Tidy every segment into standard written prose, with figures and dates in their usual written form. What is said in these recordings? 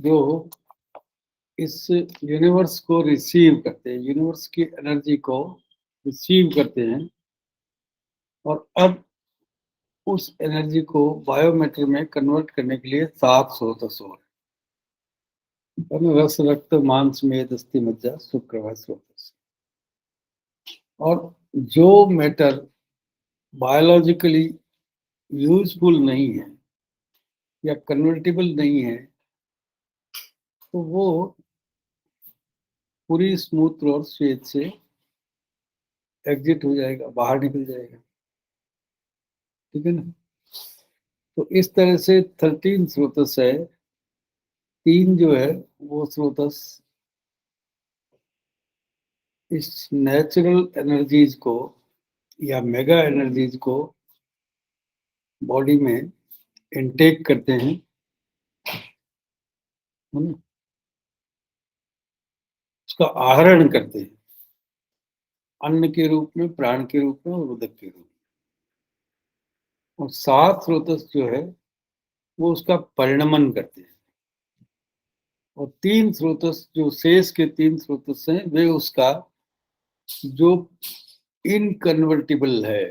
जो इस यूनिवर्स को रिसीव करते हैं, यूनिवर्स की एनर्जी को रिसीव करते हैं और अब उस एनर्जी को बायोमेटर में कन्वर्ट करने के लिए 7 स्रोत और रस रक्त मांस मेद अस्थि मज्जा शुक्र स्रोत। और जो मैटर बायोलॉजिकली यूजफुल नहीं है या कन्वर्टेबल नहीं है, तो वो पूरी स्मूथ और स्वेद से एग्जिट हो जाएगा, बाहर निकल जाएगा। ठीक है ना। तो इस तरह से 13 स्रोतस है। 3 जो है वो स्रोतस इस नेचुरल एनर्जीज को या मेगा एनर्जीज को बॉडी में इनटेक करते हैं, उसका आहरण करते हैं अन्न के रूप में, प्राण के रूप में और उदक के रूप में। और 7 स्रोतस जो है वो उसका परिणमन करते हैं। और 3 स्रोतस जो शेष के 3 स्रोतस हैं वे उसका जो इनकन्वर्टिबल है,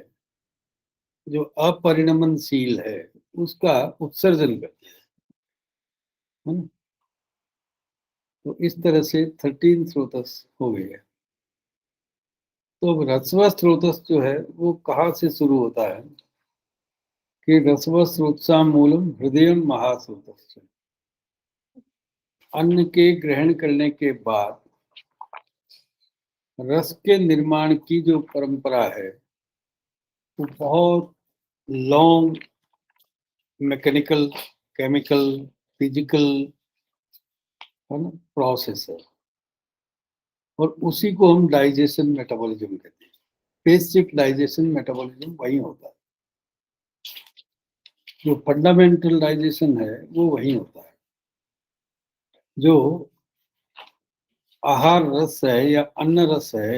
जो अपरिणमनशील है, उसका उत्सर्जन करते हैं, है ना। तो इस तरह से 13 स्रोतस हो गए। तो रसव स्रोतस जो है वो कहाँ से शुरू होता है कि रसव स्रोतसा मूलम हृदय महास्रोतस्य। अन्न के ग्रहण करने के बाद रस के निर्माण की जो परंपरा है वो बहुत लॉन्ग मैकेनिकल, केमिकल, फिजिकल, है ना, प्रोसेस है। और उसी को हम डाइजेशन मेटाबॉलिज्म कहते हैं। बेसिक डाइजेशन मेटाबॉलिज्म वही होता है। जो फंडामेंटल डाइजेशन है वो वही होता है। जो आहार रस है या अन्न रस है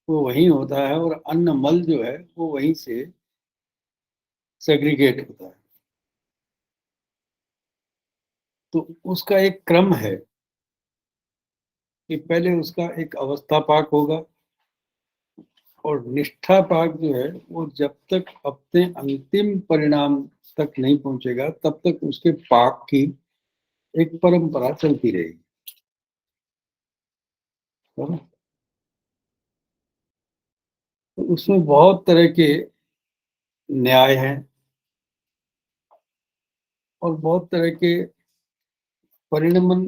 वो वही होता है, और अन्न मल जो है वो वहीं से सेग्रीगेट होता है। तो उसका एक क्रम है कि पहले उसका एक अवस्था पाक होगा, और निष्ठा पाक जो है वो जब तक अपने अंतिम परिणाम तक नहीं पहुंचेगा तब तक उसके पाक की एक परंपरा चलती रहेगी, है ना। तो उसमें बहुत तरह के न्याय हैं और बहुत तरह के परिणमन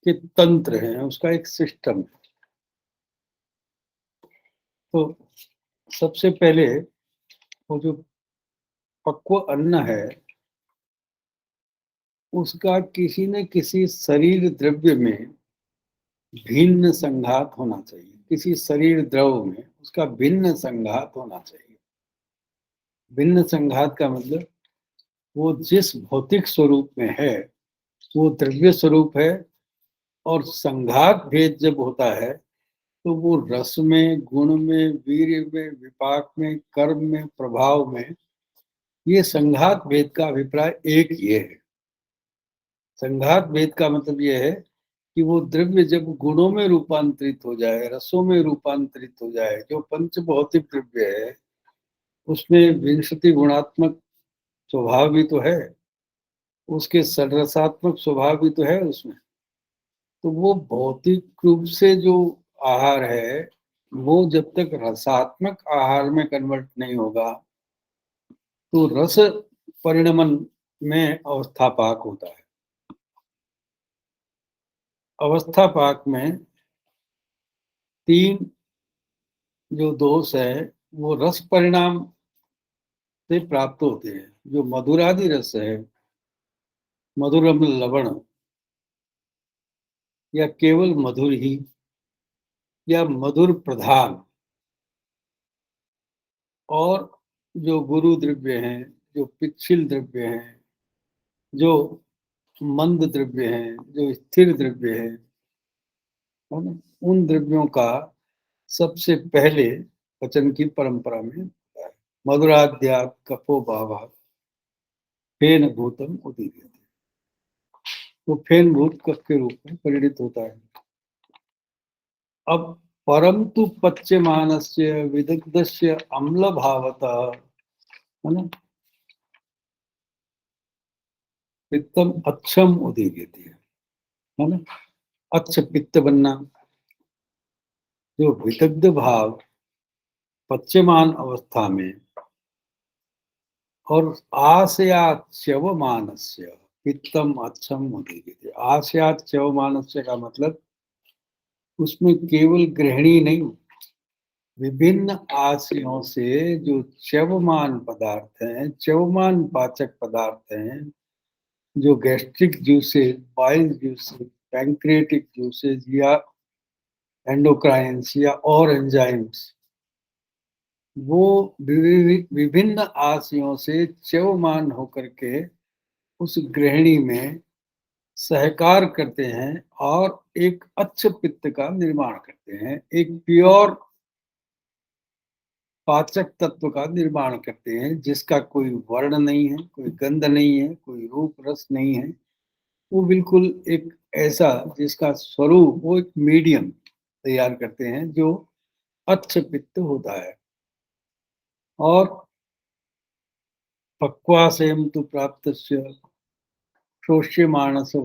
के तंत्र हैं, उसका एक सिस्टम है। तो सबसे पहले वो जो पक्व अन्न है उसका किसी न किसी शरीर द्रव्य में भिन्न संघात होना चाहिए। किसी शरीर द्रव में उसका भिन्न संघात होना चाहिए। भिन्न संघात का मतलब वो जिस भौतिक स्वरूप में है वो द्रव्य स्वरूप है, और संघात भेद जब होता है तो वो रस में, गुण में, वीर्य में, विपाक में, कर्म में, प्रभाव में, ये संघात भेद का अभिप्राय एक ये है। संघात भेद का मतलब ये है कि वो द्रव्य जब गुणों में रूपांतरित हो जाए, रसों में रूपांतरित हो जाए, जो पंच भौतिक द्रव्य है उसमें विंशति गुणात्मक स्वभाव भी तो है, उसके षड्रसात्मक स्वभाव भी तो है उसमें। तो वो भौतिक रूप से जो आहार है वो जब तक रसात्मक आहार में कन्वर्ट नहीं होगा तो रस परिणमन में अवस्था पाक होता है। अवस्था पाक में 3 जो दोष है वो रस परिणाम से प्राप्त होते हैं। जो मधुरादि रस है, मधुरम लवण, या केवल मधुर ही, या मधुर प्रधान, और जो गुरु द्रव्य हैं, जो पिच्छिल द्रव्य हैं, जो मंद द्रव्य हैं, जो स्थिर द्रव्य हैं, है ना, उन द्रव्यों का सबसे पहले पचन की परंपरा में होता है। मधुराद्या कफो भावा फेन भूतम उदीर्यते। वो फेनभूत कफ के रूप में परिणित होता है। अब परंतु पच्यमानस्य विदग्धस्य अम्ल भावतः, है ना, पित्तम अच्छम उदीर्यते, है ना, अच्छ पित्त बनना। जो विदग्ध भाव पच्यमान अवस्था में और आशयात च्यवमानस्य पित्तम अच्छम उदीर्यते। आशयात च्यवमानस्य का मतलब उसमें केवल गृहिणी नहीं, विभिन्न आशयों से जो च्यवमान पदार्थ हैं, च्यवमान पाचक पदार्थ हैं, जो gastric juices, bile juices, pancreatic juices या एंडोक्राइंस या और एंजाइम्स, वो विभिन्न आशयों से च्यवमान होकर के उस गृहिणी में सहकार करते हैं और एक अच्छ पित्त का निर्माण करते हैं, एक प्योर पाचक तत्व का निर्माण करते हैं, जिसका कोई वर्ण नहीं है, कोई गंध नहीं है, कोई रूप रस नहीं है। वो बिल्कुल एक ऐसा जिसका स्वरूप, वो एक मीडियम तैयार करते हैं जो अच्छ पित्त होता है। और पक्वाशयम तो प्राप्त शोष्यमाणस्य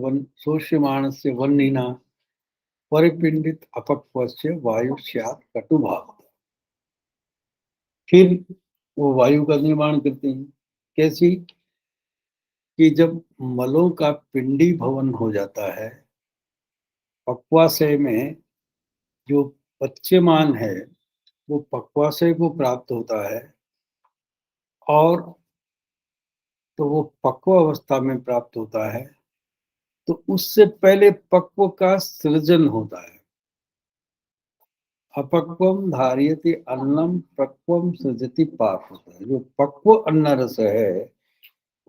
वह्निना परिपिंडित अपक्वस्य वायु स्यात् कटुभाव। फिर वो वायु का निर्माण करते हैं। कैसी? कि जब मलों का पिंडी भवन हो जाता है, पक्वाशय में जो पच्यमान है वो पक्वाशय को प्राप्त होता है, और तो वो पक्व अवस्था में प्राप्त होता है, तो उससे पहले पक्व का सृजन होता है। अपक्वम धार्यति अन्नम पक्वम सृजति पाक होता है। जो पक्व अन्न रस है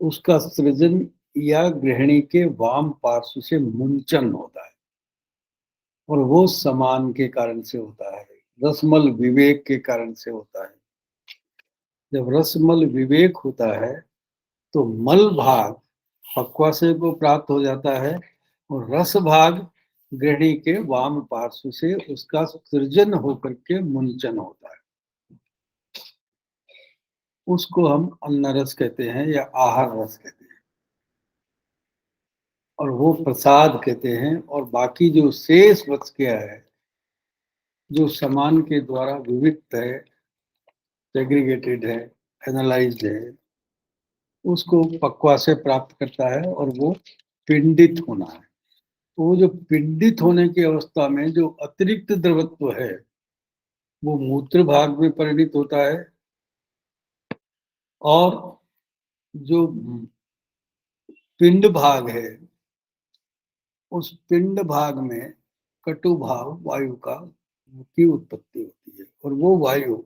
उसका सृजन या गृहिणी के वाम पार्श्व से मुंचन होता है, और वो समान के कारण से होता है, रसमल विवेक के कारण से होता है। जब रसमल विवेक होता है तो मल भाग पक्वाशय को प्राप्त हो जाता है, और रस भाग गृहिणी के वाम पार्श्व से उसका सृजन होकर के मुंचन होता है। उसको हम अन्न रस कहते हैं या आहार रस कहते हैं, और वो प्रसाद कहते हैं। और बाकी जो शेष बच गया है, जो समान के द्वारा विविक्त है, सेग्रीगेटेड है, एनालाइज्ड है, उसको पक्वा से प्राप्त करता है, और वो पिंडित होना है। तो वो जो पिंडित होने की अवस्था में जो अतिरिक्त द्रवत्व है वो मूत्र भाग में परिणित होता है, और जो पिंड भाग है उस पिंड भाग में कटु भाव वायु का की उत्पत्ति होती है। और वो वायु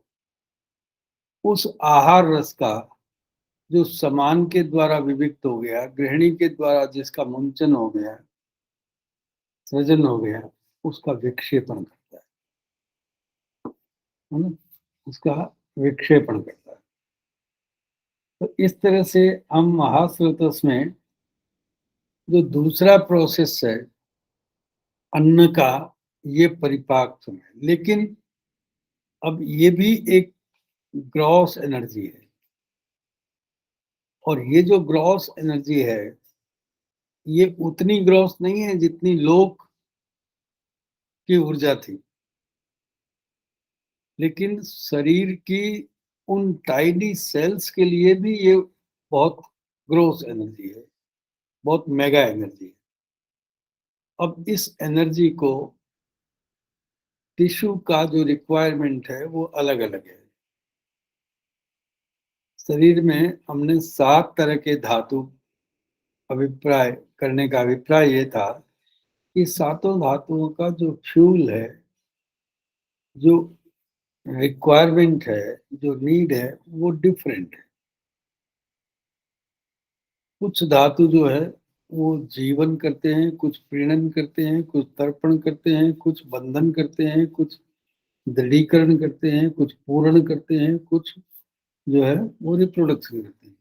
उस आहार रस का जो समान के द्वारा विविक्त हो गया, गृहिणी के द्वारा जिसका मुंचन हो गया, सृजन हो गया, उसका विक्षेपण करता है ना, उसका विक्षेपण करता है। तो इस तरह से हम महास्रोतस में जो दूसरा प्रोसेस है अन्न का, ये परिपाक समय। लेकिन अब ये भी एक ग्रॉस एनर्जी है, और ये जो ग्रॉस एनर्जी है ये उतनी ग्रॉस नहीं है जितनी लोक की ऊर्जा थी, लेकिन शरीर की उन टाइनी सेल्स के लिए भी ये बहुत ग्रॉस एनर्जी है, बहुत मेगा एनर्जी है। अब इस एनर्जी को टिश्यू का जो रिक्वायरमेंट है वो अलग अलग है। शरीर में हमने 7 तरह के धातु अभिप्राय करने का अभिप्राय ये था कि सातों धातुओं का जो फ्यूल है, जो रिक्वायरमेंट है, जो नीड है, वो डिफरेंट है। कुछ धातु जो है वो जीवन करते हैं, कुछ प्रीणन करते हैं, कुछ तर्पण करते हैं, कुछ बंधन करते हैं, कुछ दृढ़ीकरण करते हैं, कुछ पूर्ण करते हैं, कुछ जो है वो रिप्रोडक्शन करते हैं।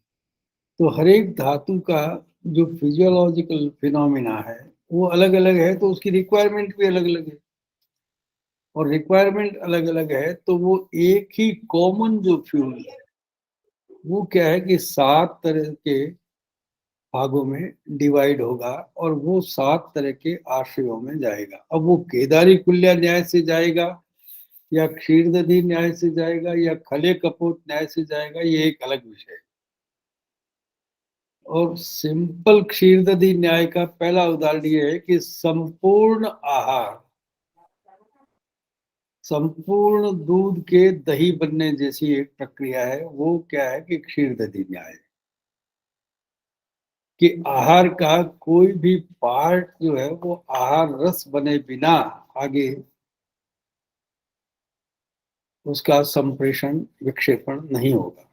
तो हर एक धातु का जो फिजियोलॉजिकल फिनोमिना है, वो अलग-अलग है, तो उसकी रिक्वायरमेंट भी अलग-अलग है। और रिक्वायरमेंट अलग-अलग है, तो वो एक ही कॉमन जो फ्यूल है, वो क्या है कि 7 तरह के भागों में डिवाइड होगा और वो 7 तरह के आश्रयों में जाएगा। अब वो केदारी कुल्या न्याय से जाएगा या क्षीरदधी न्याय से जाएगा या खले कपोत न्याय से जाएगा, ये एक अलग विषय है। और सिंपल क्षीरदधी न्याय का पहला उदाहरण ये है कि संपूर्ण दूध के दही बनने जैसी एक प्रक्रिया है, वो क्या है कि क्षीरदधी न्याय है। कि आहार का कोई भी पार्ट जो है वो आहार रस बने बिना आगे उसका संप्रेषण विक्षेपण नहीं होगा।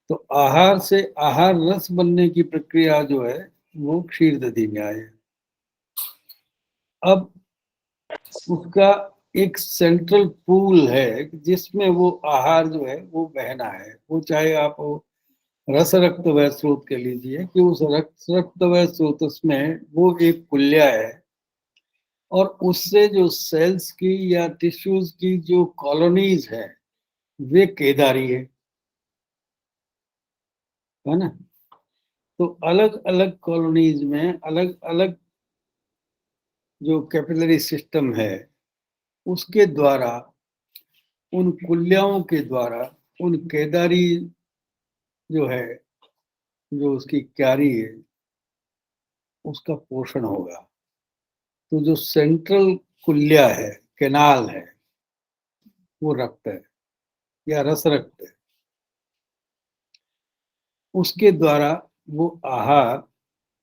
तो आहार से आहार रस बनने की प्रक्रिया जो है वो क्षीरदधी न्याय है। अब उसका एक सेंट्रल पूल है जिसमें वो आहार जो है वो बहना है। वो चाहे आप वो रस रक्त वह स्रोत के लीजिए कि उस रक्त वह स्रोत में वो एक कुल्या है और उससे जो सेल्स की या टिश्यूज की जो कॉलोनीज है वे केदारी है ना। तो अलग अलग कॉलोनीज में अलग अलग जो कैपिलरी सिस्टम है उसके द्वारा उन कुल्याओं के द्वारा उन केदारी जो है जो उसकी क्यारी है उसका पोषण होगा। तो जो सेंट्रल कुल्या है केनाल है वो रक्त है या रस रक्त है, उसके द्वारा वो आहार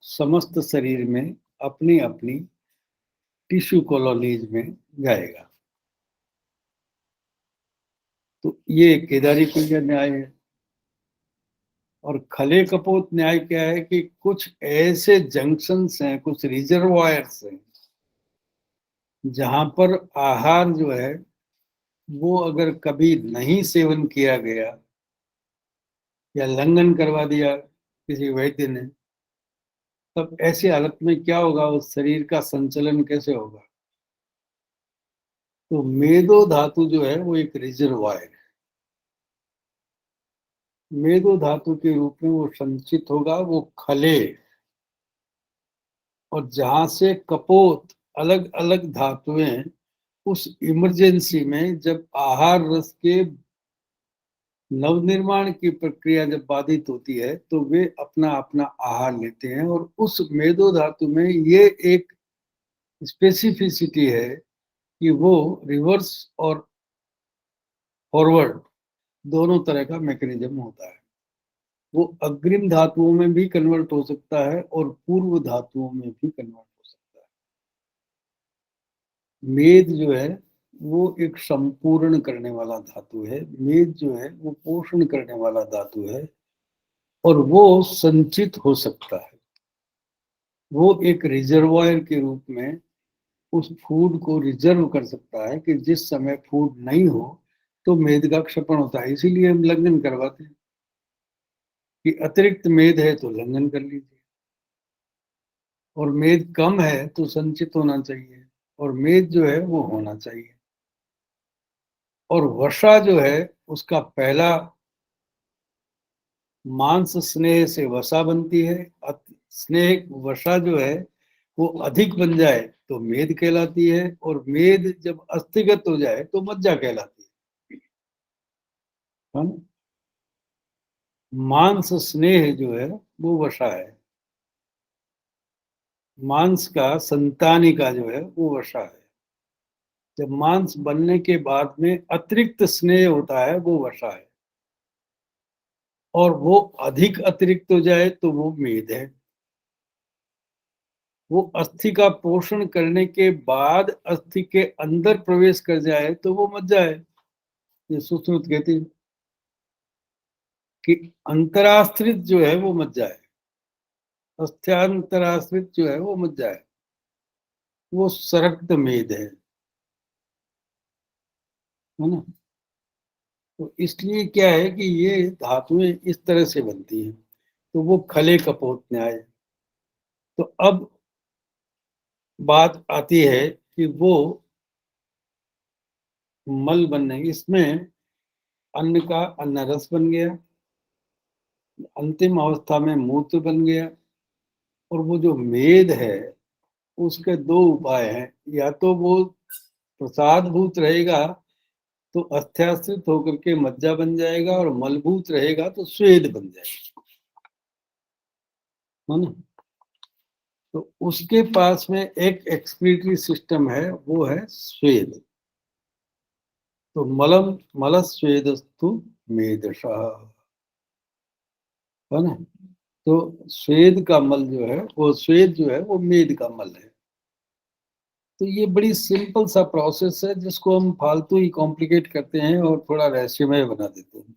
समस्त शरीर में अपनी अपनी टिश्यू कॉलोनीज में जाएगा। तो ये केदारी कुल्य न्याय है। और खले कपोत न्याय क्या है कि कुछ ऐसे जंक्शंस हैं, कुछ रिजर्वायर्स हैं जहां पर आहार जो है वो अगर कभी नहीं सेवन किया गया या लंघन करवा दिया किसी वैद्य ने, तब ऐसी हालत में क्या होगा, उस शरीर का संचलन कैसे होगा। तो मेदो धातु जो है वो एक रिजर्वायर है। मेदो धातु के रूप में वो संचित होगा, वो खले और जहां से कपोत अलग अलग धातुएं उस इमरजेंसी में जब आहार रस के नवनिर्माण की प्रक्रिया जब बाधित होती है तो वे अपना अपना आहार लेते हैं। और उस मेदो धातु में ये एक स्पेसिफिसिटी है कि वो रिवर्स और फॉरवर्ड दोनों तरह का मैकेनिज्म होता है। वो अग्रिम धातुओं में भी कन्वर्ट हो सकता है और पूर्व धातुओं में भी कन्वर्ट हो सकता है। मेद जो है वो एक संपूर्ण करने वाला धातु है। मेद जो है वो पोषण करने वाला धातु है और वो संचित हो सकता है। वो एक रिजर्वायर के रूप में उस फूड को रिजर्व कर सकता है कि जिस समय फूड नहीं हो तो मेद का क्षपण होता है। इसीलिए हम लंघन करवाते हैं कि अतिरिक्त मेद है तो लंघन कर लीजिए, और मेद कम है तो संचित होना चाहिए, और मेद जो है वो होना चाहिए। और वसा जो है उसका पहला मांस स्नेह से वसा बनती है। स्नेह वसा जो है वो अधिक बन जाए तो मेद कहलाती है, और मेद जब अस्थिगत हो जाए तो मज्जा कहलाती है ना। मांस स्नेह जो है वो वसा है। मांस का संतानिका जो है वो वसा है। जब मांस बनने के बाद में अतिरिक्त स्नेह होता है वो वसा है, और वो अधिक अतिरिक्त हो जाए तो वो मेद है। वो अस्थि का पोषण करने के बाद अस्थि के अंदर प्रवेश कर जाए तो वो मज्जा है। ये सुश्रुत कहती है कि अंतराश्रित जो है वो मज्जा है, अस्थ्यांतराश्रित जो है वो मज्जा है, वो सरक्त मेद है ना। तो इसलिए क्या है कि ये धातुएं इस तरह से बनती हैं। तो वो खले कपोत न्याय। तो अब बात आती है कि वो मल बनने, इसमें अन्न का अन्न रस बन गया, अंतिम अवस्था में मूत्र बन गया। और वो जो मेद है उसके दो उपाय हैं, या तो वो प्रसाद भूत रहेगा तो अस्थ्याश्रित होकर के मज्जा बन जाएगा, और मलभूत रहेगा तो स्वेद बन जाएगा, है ना। तो उसके पास में एक एक्सक्रीटरी सिस्टम है, वो है स्वेद। तो मलम मलस्वेदस्तु मेदशः, है ना। तो स्वेद का मल जो है, वो स्वेद जो है वो मेद का मल है। तो ये बड़ी सिंपल सा प्रोसेस है जिसको हम फालतू ही कॉम्प्लिकेट करते हैं और थोड़ा रहस्यमय बना देते हैं।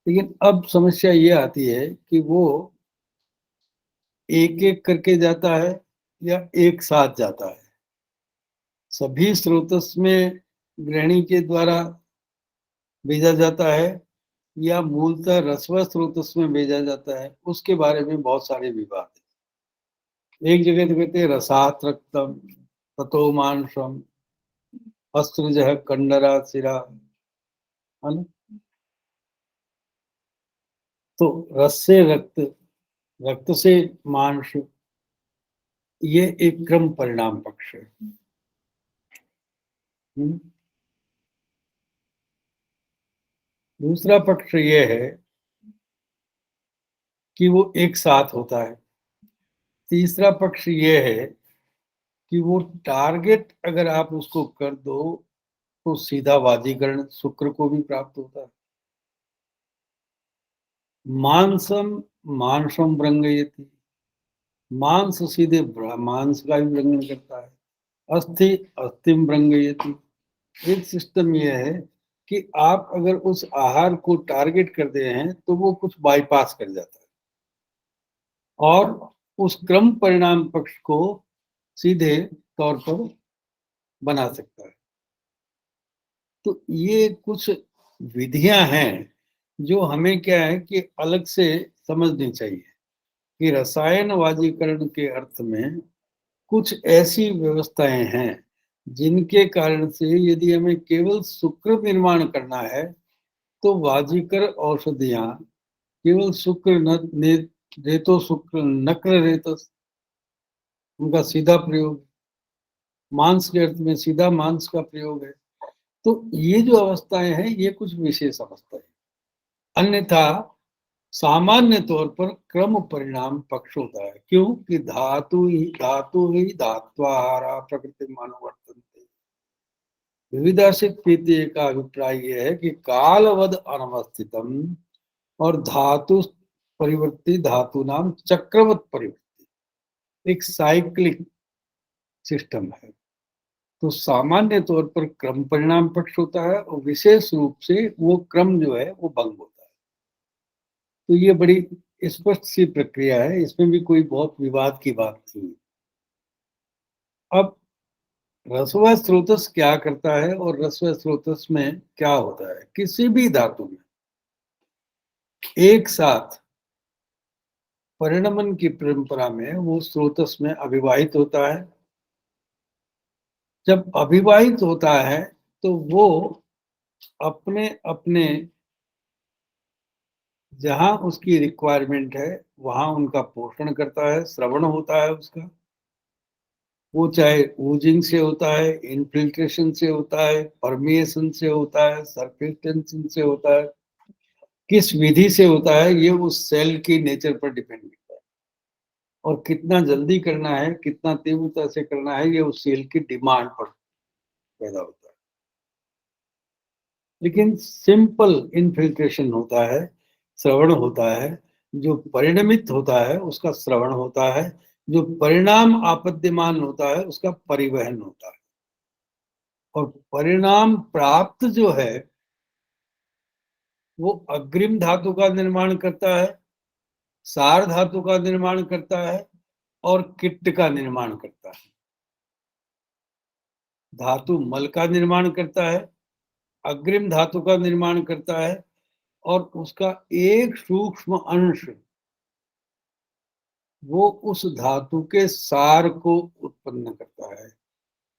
लेकिन अब समस्या ये आती है कि वो एक एक करके जाता है या एक साथ जाता है। सभी स्रोतस में गृहिणी के द्वारा भेजा जाता है, या मूलतः रसव स्रोतस में भेजा जाता है, उसके बारे में बहुत सारे विवाद है। एक जगह तो कहते हैं रसात रक्तम ततो मांसम अस्त्रज कंडरा सिरा, है ना। तो रस से रक्त, रक्त से मांस, ये एक क्रम परिणाम पक्ष है। हम्म। दूसरा पक्ष ये है कि वो एक साथ होता है। तीसरा पक्ष ये है कि वो टारगेट अगर आप उसको कर दो तो सीधा वाजीकरण शुक्र को भी प्राप्त होता है। मांसम मांसम ब्रंगयति, मांस सीधे मांस का भी ब्रंगन करता है। अस्थि अस्थिम ब्रंगयति। एक सिस्टम यह है कि आप अगर उस आहार को टारगेट कर दे हैं तो वो कुछ बाईपास कर जाता है और उस क्रम परिणाम पक्ष को सीधे तौर पर बना सकता है। तो ये कुछ विधियां हैं जो हमें क्या है कि अलग से समझनी चाहिए कि रसायनवाजीकरण के अर्थ में कुछ ऐसी व्यवस्थाएं हैं जिनके कारण से यदि हमें केवल शुक्र निर्माण करना है तो वाजीकर औषधियां केवल शुक्र रेतो शुक्र नक्र रेतस, उनका सीधा प्रयोग, मांस के अर्थ में सीधा मांस का प्रयोग है। तो ये जो अवस्थाएं हैं ये कुछ विशेष अवस्थाएं, अन्यथा सामान्य तौर पर क्रम परिणाम पक्ष होता है। क्यों कि धातु ही धात्वाहारा प्रकृति मानवर्तनते। विविधाशित पीति का अभिप्राय यह है कि कालवद अनवस्थितम और धातु परिवर्ती धातु नाम चक्रवत परिवर्ती, एक साइक्लिक सिस्टम है। तो सामान्य तौर पर क्रम परिणाम पक्ष होता है और विशेष रूप से वो क्रम जो है वो भंग होता है। तो ये बड़ी स्पष्ट सी प्रक्रिया है, इसमें भी कोई बहुत विवाद की बात नहीं। अब रसव स्रोतस क्या करता है और रसव स्रोतस में क्या होता है। किसी भी धातु में एक साथ परिणमन की परंपरा में वो स्रोतस में अविवाहित होता है। जब अविवाहित होता है तो वो अपने अपने जहां उसकी रिक्वायरमेंट है वहां उनका पोषण करता है, श्रवण होता है उसका। वो चाहे ऊजिंग से होता है, इनफिल्ट्रेशन से होता है, परमिएशन से होता है, सरफेस टेंशन से होता है, किस विधि से होता है ये उस सेल की नेचर पर डिपेंड करता है। और कितना जल्दी करना है, कितना तीव्रता से करना है, ये उस सेल की डिमांड पर पैदा होता है। लेकिन सिंपल इनफिल्ट्रेशन होता है, श्रवण होता है। जो परिणमित होता है उसका श्रवण होता है, जो परिणाम आपद्यमान होता है उसका परिवहन होता है। और परिणाम प्राप्त जो है वो अग्रिम धातु का निर्माण करता है, सार धातु का निर्माण करता है और किट्ट का निर्माण करता है। धातु मल का निर्माण करता है, अग्रिम धातु का निर्माण करता है और उसका एक सूक्ष्म अंश वो उस धातु के सार को उत्पन्न करता है,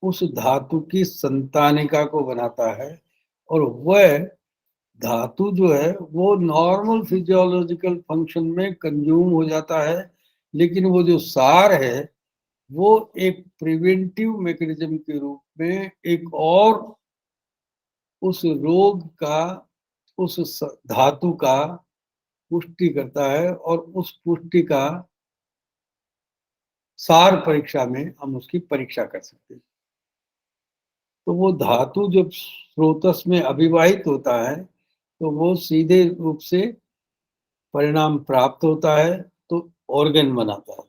उस धातु की संतानिका को बनाता है, और वह धातु जो है वो नॉर्मल फिजियोलॉजिकल फंक्शन में कंज्यूम हो जाता है, लेकिन वो जो सार है वो एक प्रिवेंटिव मैकेनिज्म के रूप में एक और उस रोग का, उस धातु का पुष्टि करता है, और उस पुष्टि का सार परीक्षा में हम उसकी परीक्षा कर सकते हैं। तो वो धातु जब स्रोतस में अभिवाहित होता है तो वो सीधे रूप से परिणाम प्राप्त होता है, तो ऑर्गन बनाता है।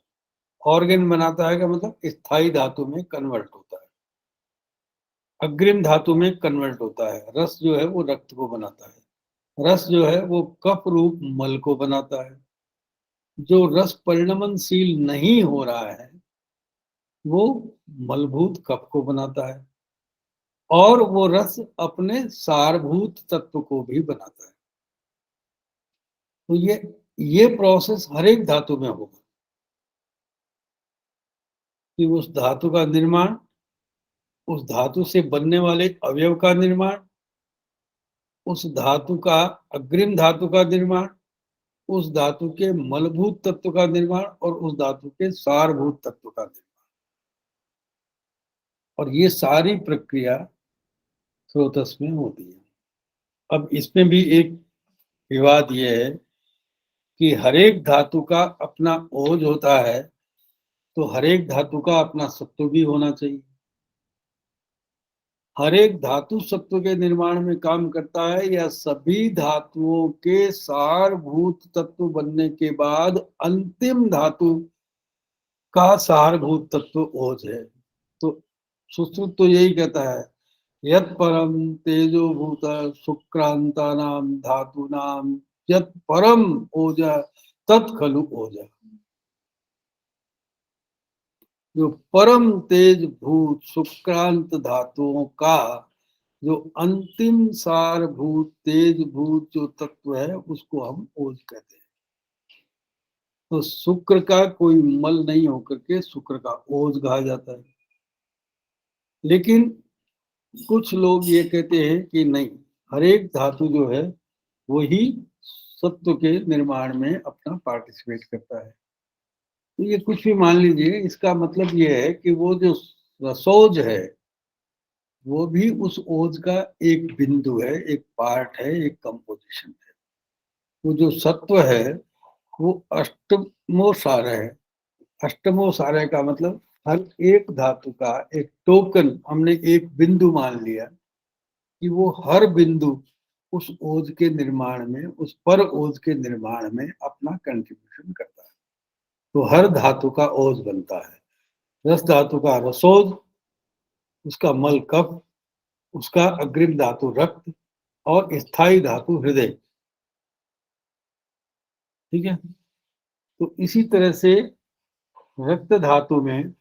ऑर्गन बनाता है का मतलब स्थायी धातु में कन्वर्ट होता है, अग्रिम धातु में कन्वर्ट होता है। रस जो है वो रक्त को बनाता है, रस जो है वो कफ रूप मल को बनाता है। जो रस परिणमनशील नहीं हो रहा है वो मलभूत कफ को बनाता है, और वो रस अपने सारभूत तत्व को भी बनाता है। तो ये प्रोसेस हर एक धातु में होगा कि उस धातु का निर्माण, उस धातु से बनने वाले अवयव का निर्माण, उस धातु का अग्रिम धातु का निर्माण, उस धातु के मलभूत तत्व का निर्माण, और उस धातु के सारभूत तत्व का निर्माण। और ये सारी प्रक्रिया स्रोतस में होती है। अब इसमें भी एक विवाद ये है कि हर एक धातु का अपना ओज होता है, तो हर एक धातु का अपना सत्व भी होना चाहिए। हर एक धातु सत्व के निर्माण में काम करता है, या सभी धातुओं के सारभूत तत्व बनने के बाद अंतिम धातु का सारभूत तत्व ओज है। तो सुश्रुत तो यही कहता है, यत् परम तेजो भूत शुक्रांतानाम धातुनाम यत् परम ओजा तत् खलु ओजा। जो परम तेज भूत शुक्रांत धातुओं का जो अंतिम सारभूत तेज भूत जो तत्व है उसको हम ओज कहते हैं। तो शुक्र का कोई मल नहीं होकर के शुक्र का ओज कहा जाता है। लेकिन कुछ लोग ये कहते हैं कि नहीं, हर एक धातु जो है वही सत्व के निर्माण में अपना पार्टिसिपेट करता है। तो ये कुछ भी मान लीजिए, इसका मतलब ये है कि वो जो रसोज है वो भी उस ओज का एक बिंदु है, एक पार्ट है, एक कंपोजिशन है। वो जो सत्व है वो अष्टमो सार है। अष्टमो सार का मतलब हर एक धातु का एक टोकन, हमने एक बिंदु मान लिया कि वो हर बिंदु उस ओज के निर्माण में, उस पर ओज के निर्माण में अपना कंट्रीब्यूशन करता है। तो हर धातु का ओज बनता है। रस धातु का रसोज, उसका मल कफ, उसका अग्रिम धातु रक्त, और स्थायी धातु हृदय। ठीक है। तो इसी तरह से रक्त धातु में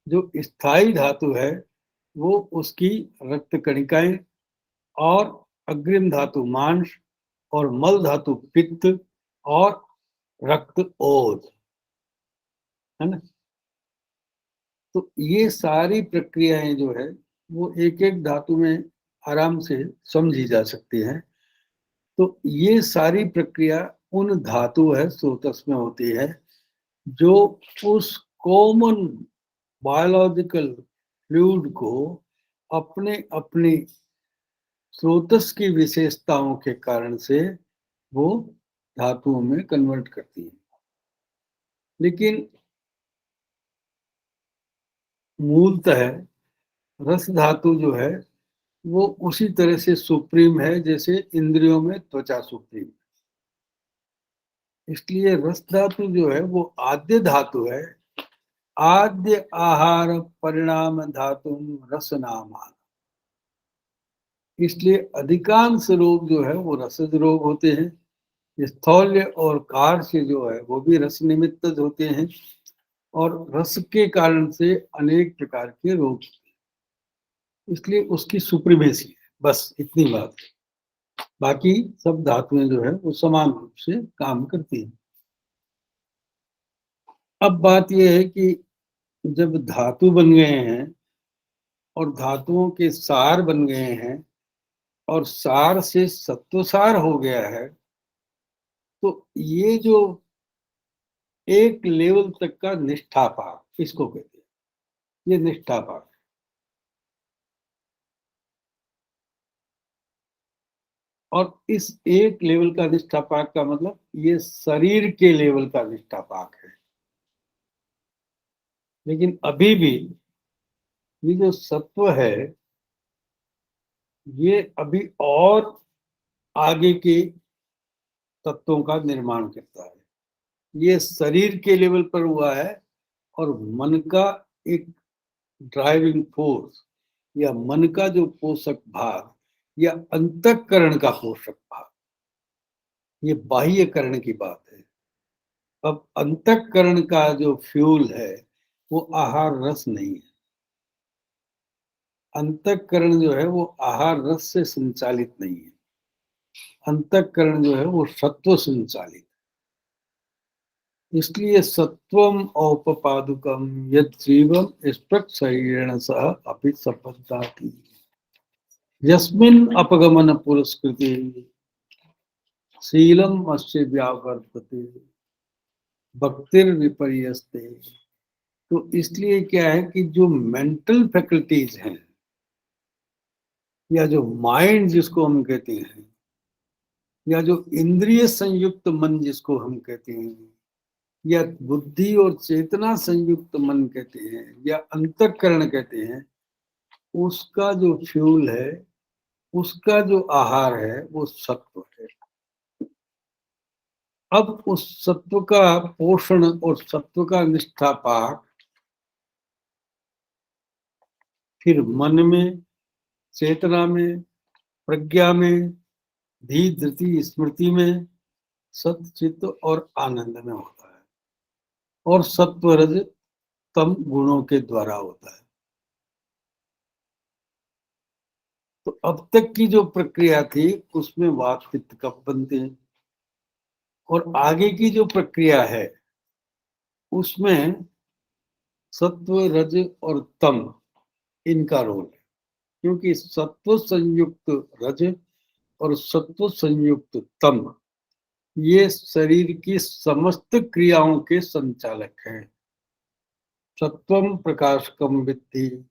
जो स्थायी धातु है वो उसकी रक्त कणिकाएं, और अग्रिम धातु मांस, और मल धातु पित्त, और रक्त ओज, है ना। तो ये सारी प्रक्रियाएं जो है वो एक एक धातु में आराम से समझी जा सकती हैं। तो ये सारी प्रक्रिया उन धातु है स्रोतस में होती है जो उस कॉमन बायोलॉजिकल फ्लूइड को अपने अपनी स्रोतस की विशेषताओं के कारण से वो धातुओं में कन्वर्ट करती है। लेकिन मूलतः रस धातु जो है वो उसी तरह से सुप्रीम है जैसे इंद्रियों में त्वचा सुप्रीम। इसलिए रस धातु जो है वो आद्य धातु है। आद्य आहार परिणाम धातु रस नामान। इसलिए अधिकांश रोग जो है वो रसज रोग होते हैं। स्थौल्य और कार्य जो है वो भी रस निमित्त होते हैं, और रस के कारण से अनेक प्रकार के रोग, इसलिए उसकी सुप्रीमेसी है, बस इतनी बात है। बाकी सब धातुएं जो है वो समान रूप से काम करती हैं। अब बात यह है कि जब धातु बन गए हैं और धातुओं के सार बन गए हैं और सार से सत्वसार हो गया है, तो ये जो एक लेवल तक का निष्ठापात इसको कहते हैं, ये निष्ठापात। और इस एक लेवल का निष्ठापात का मतलब ये शरीर के लेवल का निष्ठापात है। लेकिन अभी भी ये जो सत्व है ये अभी और आगे के तत्वों का निर्माण करता है। ये शरीर के लेवल पर हुआ है और मन का एक ड्राइविंग फोर्स या मन का जो पोषक भाग या अंतःकरण का पोषक भाग, ये बाह्य करण की बात है। अब अंतःकरण का जो फ्यूल है वो आहार रस नहीं है। अंतःकरण जो है वो आहार रस से संचालित नहीं है। अंतःकरण जो है वो सत्व संचालित। इसलिए सत्वम औपपादुकम यद जीवम स्पृक् शरीरेण सह अपि संपद्यते यस्मिन् अपगमन पुरस्कृते शीलम अस्य व्यावर्तते भक्तिर विपर्यस्ते। तो इसलिए क्या है कि जो मेंटल फैकल्टीज हैं या जो माइंड जिसको हम कहते हैं या जो इंद्रिय संयुक्त मन जिसको हम कहते हैं या बुद्धि और चेतना संयुक्त मन कहते हैं या अंतःकरण कहते हैं, उसका जो फ्यूल है, उसका जो आहार है वो सत्व है। अब उस सत्व का पोषण और सत्व का निष्ठा पाठ फिर मन में, चेतना में, प्रज्ञा में, धी धृति स्मृति में, सत्चित्त और आनंद में होता है और सत्व रज तम गुणों के द्वारा होता है। तो अब तक की जो प्रक्रिया थी उसमें वात पित्त कफ बनते हैं और आगे की जो प्रक्रिया है उसमें सत्व रज और तम इनका रोल है। क्योंकि सत्व संयुक्त रज और सत्व संयुक्त तम ये शरीर की समस्त क्रियाओं के संचालक हैं। सत्वम प्रकाशकम विद्धि,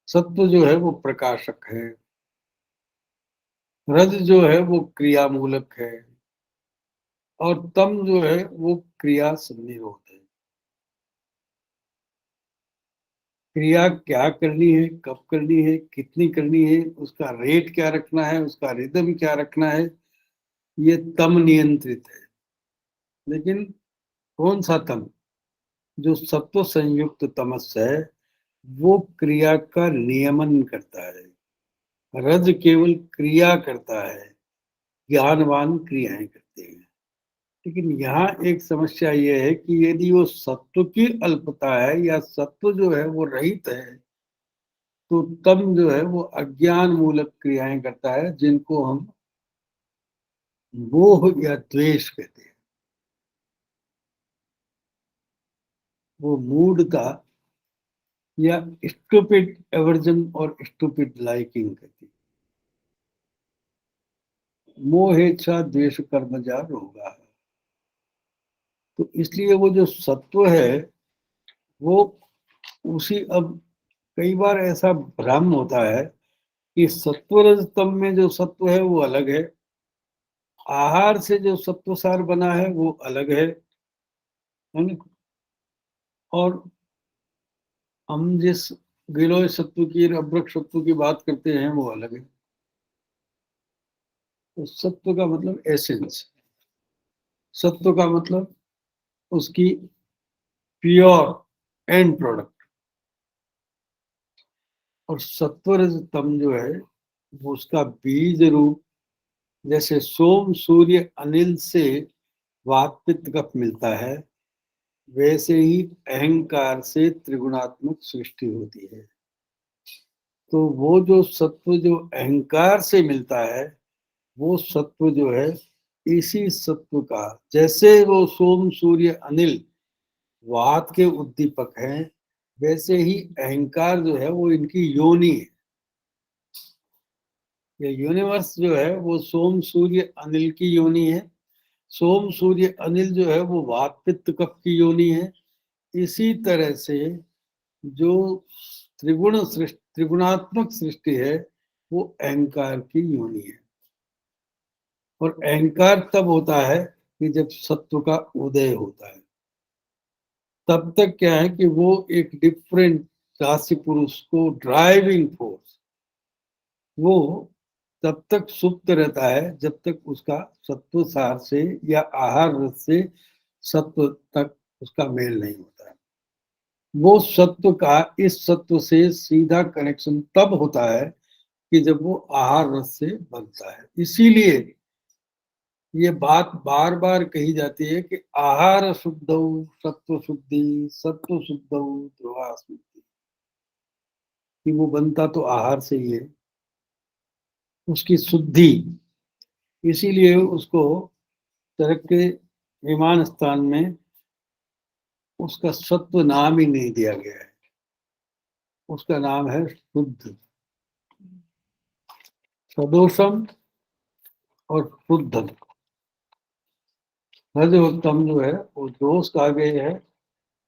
सत्व जो है वो प्रकाशक है, रज जो है वो क्रिया मूलक है और तम जो है वो क्रिया सन्निरोध है। क्रिया क्या करनी है, कब करनी है, कितनी करनी है, उसका रेट क्या रखना है, उसका रिदम क्या रखना है, ये तम नियंत्रित है। लेकिन कौन सा तम? जो सत्व संयुक्त तमस है वो क्रिया का नियमन करता है, रज केवल क्रिया करता है, ज्ञानवान क्रियाएं करते हैं। लेकिन यहाँ एक समस्या ये है कि यदि वो सत्व की अल्पता है या सत्व जो है वो रहित है, तो तम जो है वो अज्ञान मूलक क्रियाएं करता है जिनको हम मोह या द्वेष कहते हैं। वो मूढ़ता या स्टूपिड एवर्जन और स्टूपिड लाइकिंग कहती है। मोह इच्छा द्वेष कर्म जार होगा। तो इसलिए वो जो सत्व है वो उसी, अब कई बार ऐसा भ्रम होता है कि सत्वरज तम में जो सत्व है वो अलग है, आहार से जो सत्वसार बना है वो अलग है ना? और हम जिस गिलोय सत्व की अब्रक सत्व की बात करते हैं वो अलग है। तो सत्व का मतलब एसेंस, सत्व का मतलब उसकी प्योर एंड प्रोडक्ट। और सत्वरज तम जो है वो उसका बीज रूप, जैसे सोम सूर्य अनिल से वात पित्त कफ मिलता है, वैसे ही अहंकार से त्रिगुणात्मक सृष्टि होती है। तो वो जो सत्व जो अहंकार से मिलता है, वो सत्व जो है इसी सत्व का, जैसे वो सोम सूर्य अनिल वात के उद्दीपक हैं, वैसे ही अहंकार जो है वो इनकी योनि है। ये यूनिवर्स जो है वो सोम सूर्य अनिल की योनि है। सोम सूर्य अनिल जो है वो वात पित्त कफ की योनि है। इसी तरह से जो त्रिगुणात्मक सृष्टि है वो अहंकार की योनि है। और अहंकार तब होता है कि जब सत्व का उदय होता है। तब तक क्या है कि वो एक डिफरेंट राशि पुरुष को ड्राइविंग फोर्स, वो तब तक सुप्त रहता है जब तक उसका सत्व सार से या आहार रस से सत्व तक उसका मेल नहीं होता है। वो सत्व का इस सत्व से सीधा कनेक्शन तब होता है कि जब वो आहार रस से बनता है। इसीलिए ये बात बार बार कही जाती है कि आहार शुद्धौ सत्व शुद्धि, सत्व शुद्धौ ध्रुवा शुद्धि, कि वो बनता तो आहार से ही है, उसकी शुद्धि। इसीलिए उसको चरक के विमान स्थान में उसका सत्व नाम ही नहीं दिया गया है, उसका नाम है शुद्ध, सदोषम और शुद्धम। रजोत्तम जो है वो दोष का आगे है,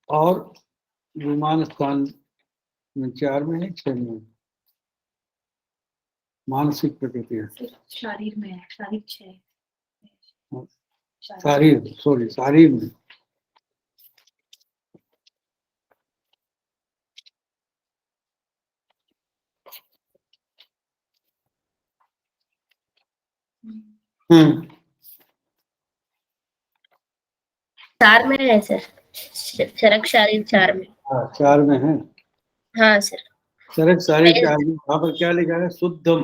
और विमान स्थान में 4 में है, 6 में मानसिक प्रकृति है। शारीर में है, शारीर 6, शारीर, सॉरी, शारीर में। हम्म, 4 में है सर, चरक शारीर 4 में। हाँ, 4 में है। हाँ सर। चरक शारीर 4 में। वहां पर क्या लिखा है? शुद्धम,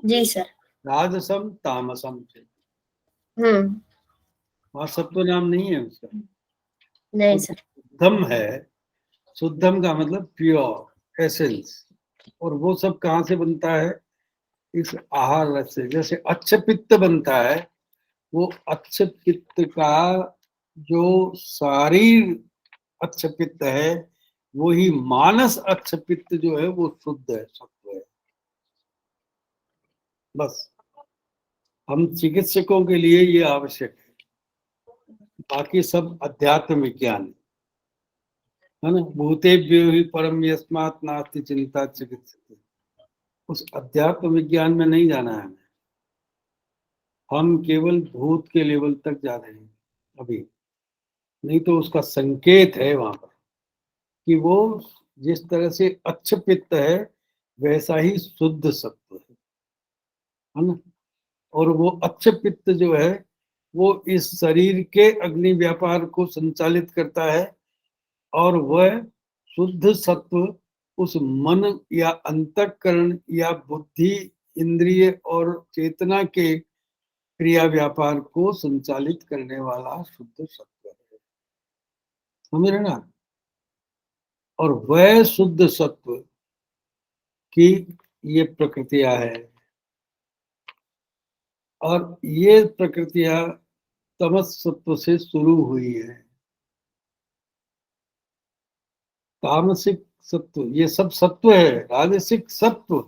जी सर। राजसम, तामसम। वहां सत्व नाम नहीं है उसका। नहीं सर। शुद्धम है। शुद्धम का मतलब प्योर एसेंस। और वो सब कहाँ से बनता है? इस आहार रस से। जैसे अच्छ पित्त बनता है, वो अच्छ पित्त का जो शारीर अच्छ पित्त है, वही मानस अच्छ पित्त जो है वो शुद्ध है, सत्व है। बस हम चिकित्सकों के लिए ये आवश्यक है, बाकी सब अध्यात्म विज्ञान है ना। भूतेभ्यो ही परम यस्मात् नास्ति चिंता चिकित्सक, उस अध्यात्म विज्ञान में नहीं जाना है हमें। हम केवल भूत के लेवल तक जा रहे हैं अभी, नहीं तो उसका संकेत है वहां पर कि वो जिस तरह से अच्छ पित्त है वैसा ही शुद्ध सत्व है ना। और वो अच्छ पित्त जो है वो इस शरीर के अग्नि व्यापार को संचालित करता है, और वह शुद्ध सत्व उस मन या अंतःकरण या बुद्धि, इंद्रिय और चेतना के क्रिया व्यापार को संचालित करने वाला शुद्ध सत्व है, समझ रहे ना। और वह शुद्ध सत्व की ये प्रकृतियां है, और ये प्रकृतियां तमस सत्व से शुरू हुई है। तामसिक सत्व ये सब सत्व है, राजसिक सत्व,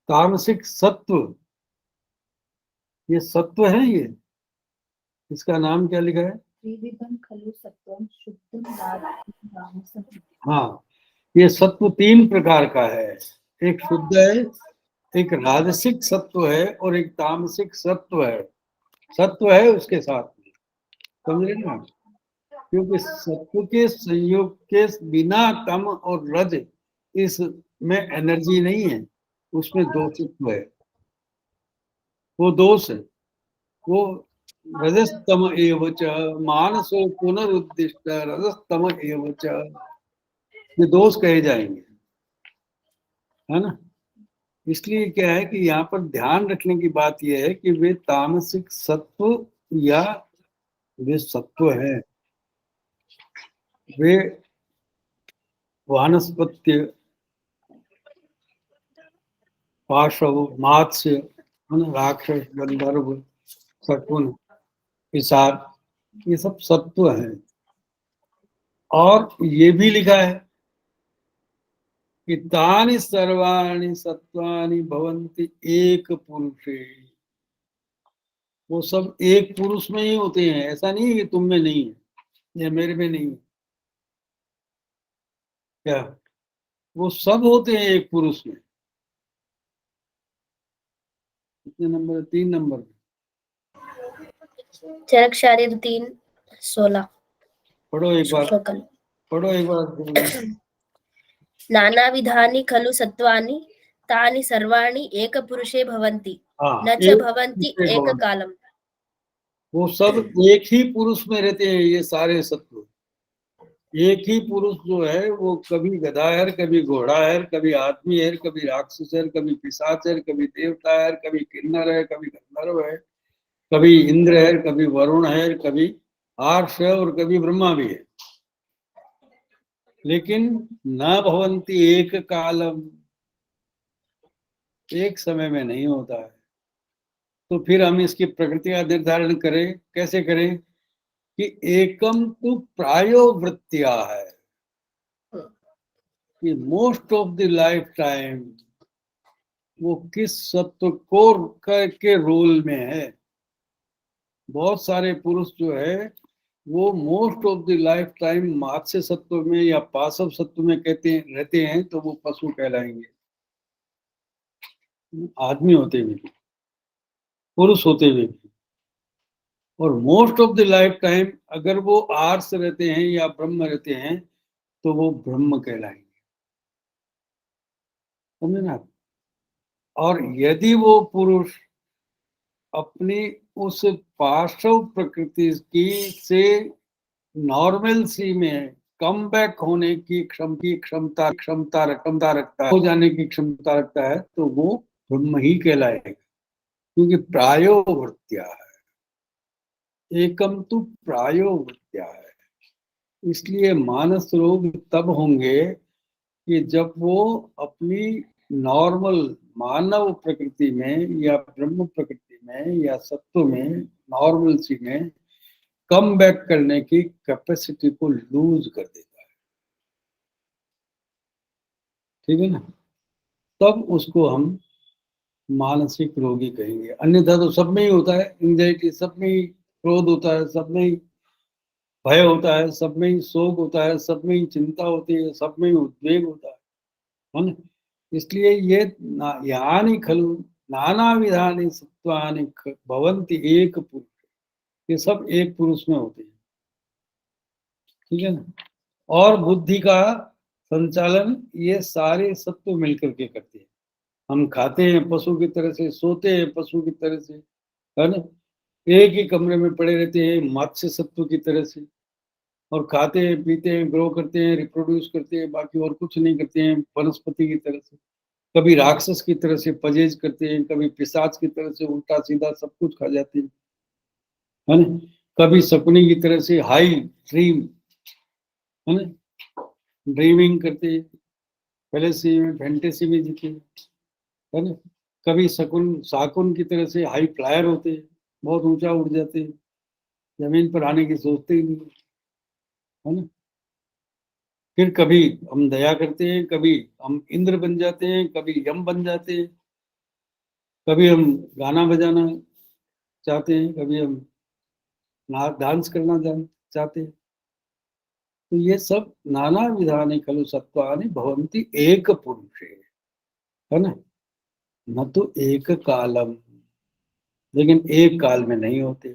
तामसिक सत्व, ये सत्व है। ये इसका नाम क्या लिखा है? त्रिविधम खलु सत्वम शुद्धम राजसम। हाँ, ये सत्व 3 प्रकार का है। एक शुद्ध है, एक राजसिक सत्व है, और एक तामसिक सत्व है। सत्व है उसके साथ में, समझ रहे ना। क्योंकि सत्व के संयोग के बिना तम और रज इसमें एनर्जी नहीं है, उसमें दोषित्व है, वो दोष है। वो रजस्तम एव च मानसो पुनरुद्दिष्ट रजस्तम एव च, ये दोष कहे जाएंगे, है ना। इसलिए क्या है कि यहाँ पर ध्यान रखने की बात यह है कि वे तामसिक सत्व या वे सत्व है, वे वानस्पत्य पाशव, मात्स्य, राक्षस, गंधर्व, शकुन, पिशाच, ये सब सत्व हैं। और ये भी लिखा है कि तानि सर्वाणि सत्वानि भवन्ति एक पुरुषे। वो सब एक पुरुष में ही होते हैं, ऐसा नहीं है कि तुम में नहीं है या मेरे में नहीं है। क्या वो सब होते हैं एक पुरुष में? कितने नंबर? 3 नंबर। चरक शारीर 3:16 पढ़ो एक बार, श्लोकम। पढ़ो एक बार। नानाविधानि खलु सत्त्वानि तानि सर्वाणि एकपुरुषे भवन्ति हाँ, न च भवन्ति एक एककालम्। वो सब एक ही पुरुष में रहते हैं, ये सारे सत्व। एक ही पुरुष जो है वो कभी गधा है, कभी घोड़ा है, कभी आदमी है, कभी राक्षस है, कभी पिशाच है, कभी देवता है, कभी किन्नर है, कभी गंधर्व है, कभी इंद्र है, कभी वरुण है, कभी आर्ष है और कभी ब्रह्मा भी है। लेकिन न भवन्ति एक कालम, एक समय में नहीं होता है। तो फिर हम इसकी प्रकृति का निर्धारण करें, कैसे करें? कि एकम तो प्रायो वृत्तिया है कि most of the life time वो किस सत्व कोर के रोल में है। बहुत सारे पुरुष जो है वो most of the life time Matsya सत्व में या पाशव सत्व में रहते हैं, तो वो पशु कहलाएंगे। आदमी होते हुए भी, पुरुष होते हुए भी। और most of the life time अगर वो आर्स रहते हैं या ब्रह्म रहते हैं तो वो ब्रह्म कहलाएंगे। समझे ना? और यदि वो पुरुष अपनी उस पार्श्व प्रकृति की से नॉर्मल सी में कम बैक होने की क्षमता क्षमता क्षमता रखता है, हो जाने की क्षमता रखता है, तो वो ब्रह्म ही कहलाएगा। क्योंकि प्रायो वृत्त्या है, एकम तो प्रायो वृत्त्या है। इसलिए मानस रोग तब होंगे कि जब वो अपनी नॉर्मल मानव प्रकृति में या ब्रह्म प्रकृति में या सत्व में नॉर्मल सी में कम बैक करने की कैपेसिटी को लूज कर देता है। ठीक है ना? तब उसको हम मानसिक रोगी कहेंगे। अन्यथा तो सब में ही होता है, एंजाइटी सब में ही, क्रोध होता है सब में ही, भय होता है सब में ही, शोक होता है सब में ही, चिंता होती है सब में ही, उद्वेग होता है ना? इसलिए ये यानी खलु नाना विधानि सत्वानि भवन्ति एक पुरुष, ये सब एक पुरुष में होते हैं। ठीक है ना? और बुद्धि का संचालन ये सारे सत्व मिलकर के करते हैं। हम खाते हैं पशु की तरह से, सोते हैं पशु की तरह से, है ना? एक ही कमरे में पड़े रहते हैं मत्स्य सत्व की तरह से, और खाते हैं पीते हैं, ग्रो करते हैं, रिप्रोड्यूस करते हैं, बाकी और कुछ नहीं करते हैं, वनस्पति की तरह से। कभी राक्षस की तरह से पजेज करते हैं, कभी पिशाच की तरह से उल्टा सीधा सब कुछ खा जाते हैं, है ना? कभी शकुनी की तरह से हाई ड्रीम, है ना, ड्रीमिंग करते हैं, पहले से फैंटेसी में जीते हैं, है ना? कभी शाकुन की तरह से हाई फ्लायर होते हैं, बहुत ऊंचा उड़ जाते हैं, जमीन पर आने की सोचते ही नहीं, है ना? फिर कभी हम दया करते हैं, कभी हम इंद्र बन जाते हैं, कभी यम बन जाते हैं, कभी हम गाना बजाना चाहते हैं, कभी हम डांस करना चाहते हैं। तो ये सब नाना विधानि खलु सत्वानि भवन्ति एक पुरुषे, है ना? न तो एक कालम, लेकिन एक काल में नहीं होते।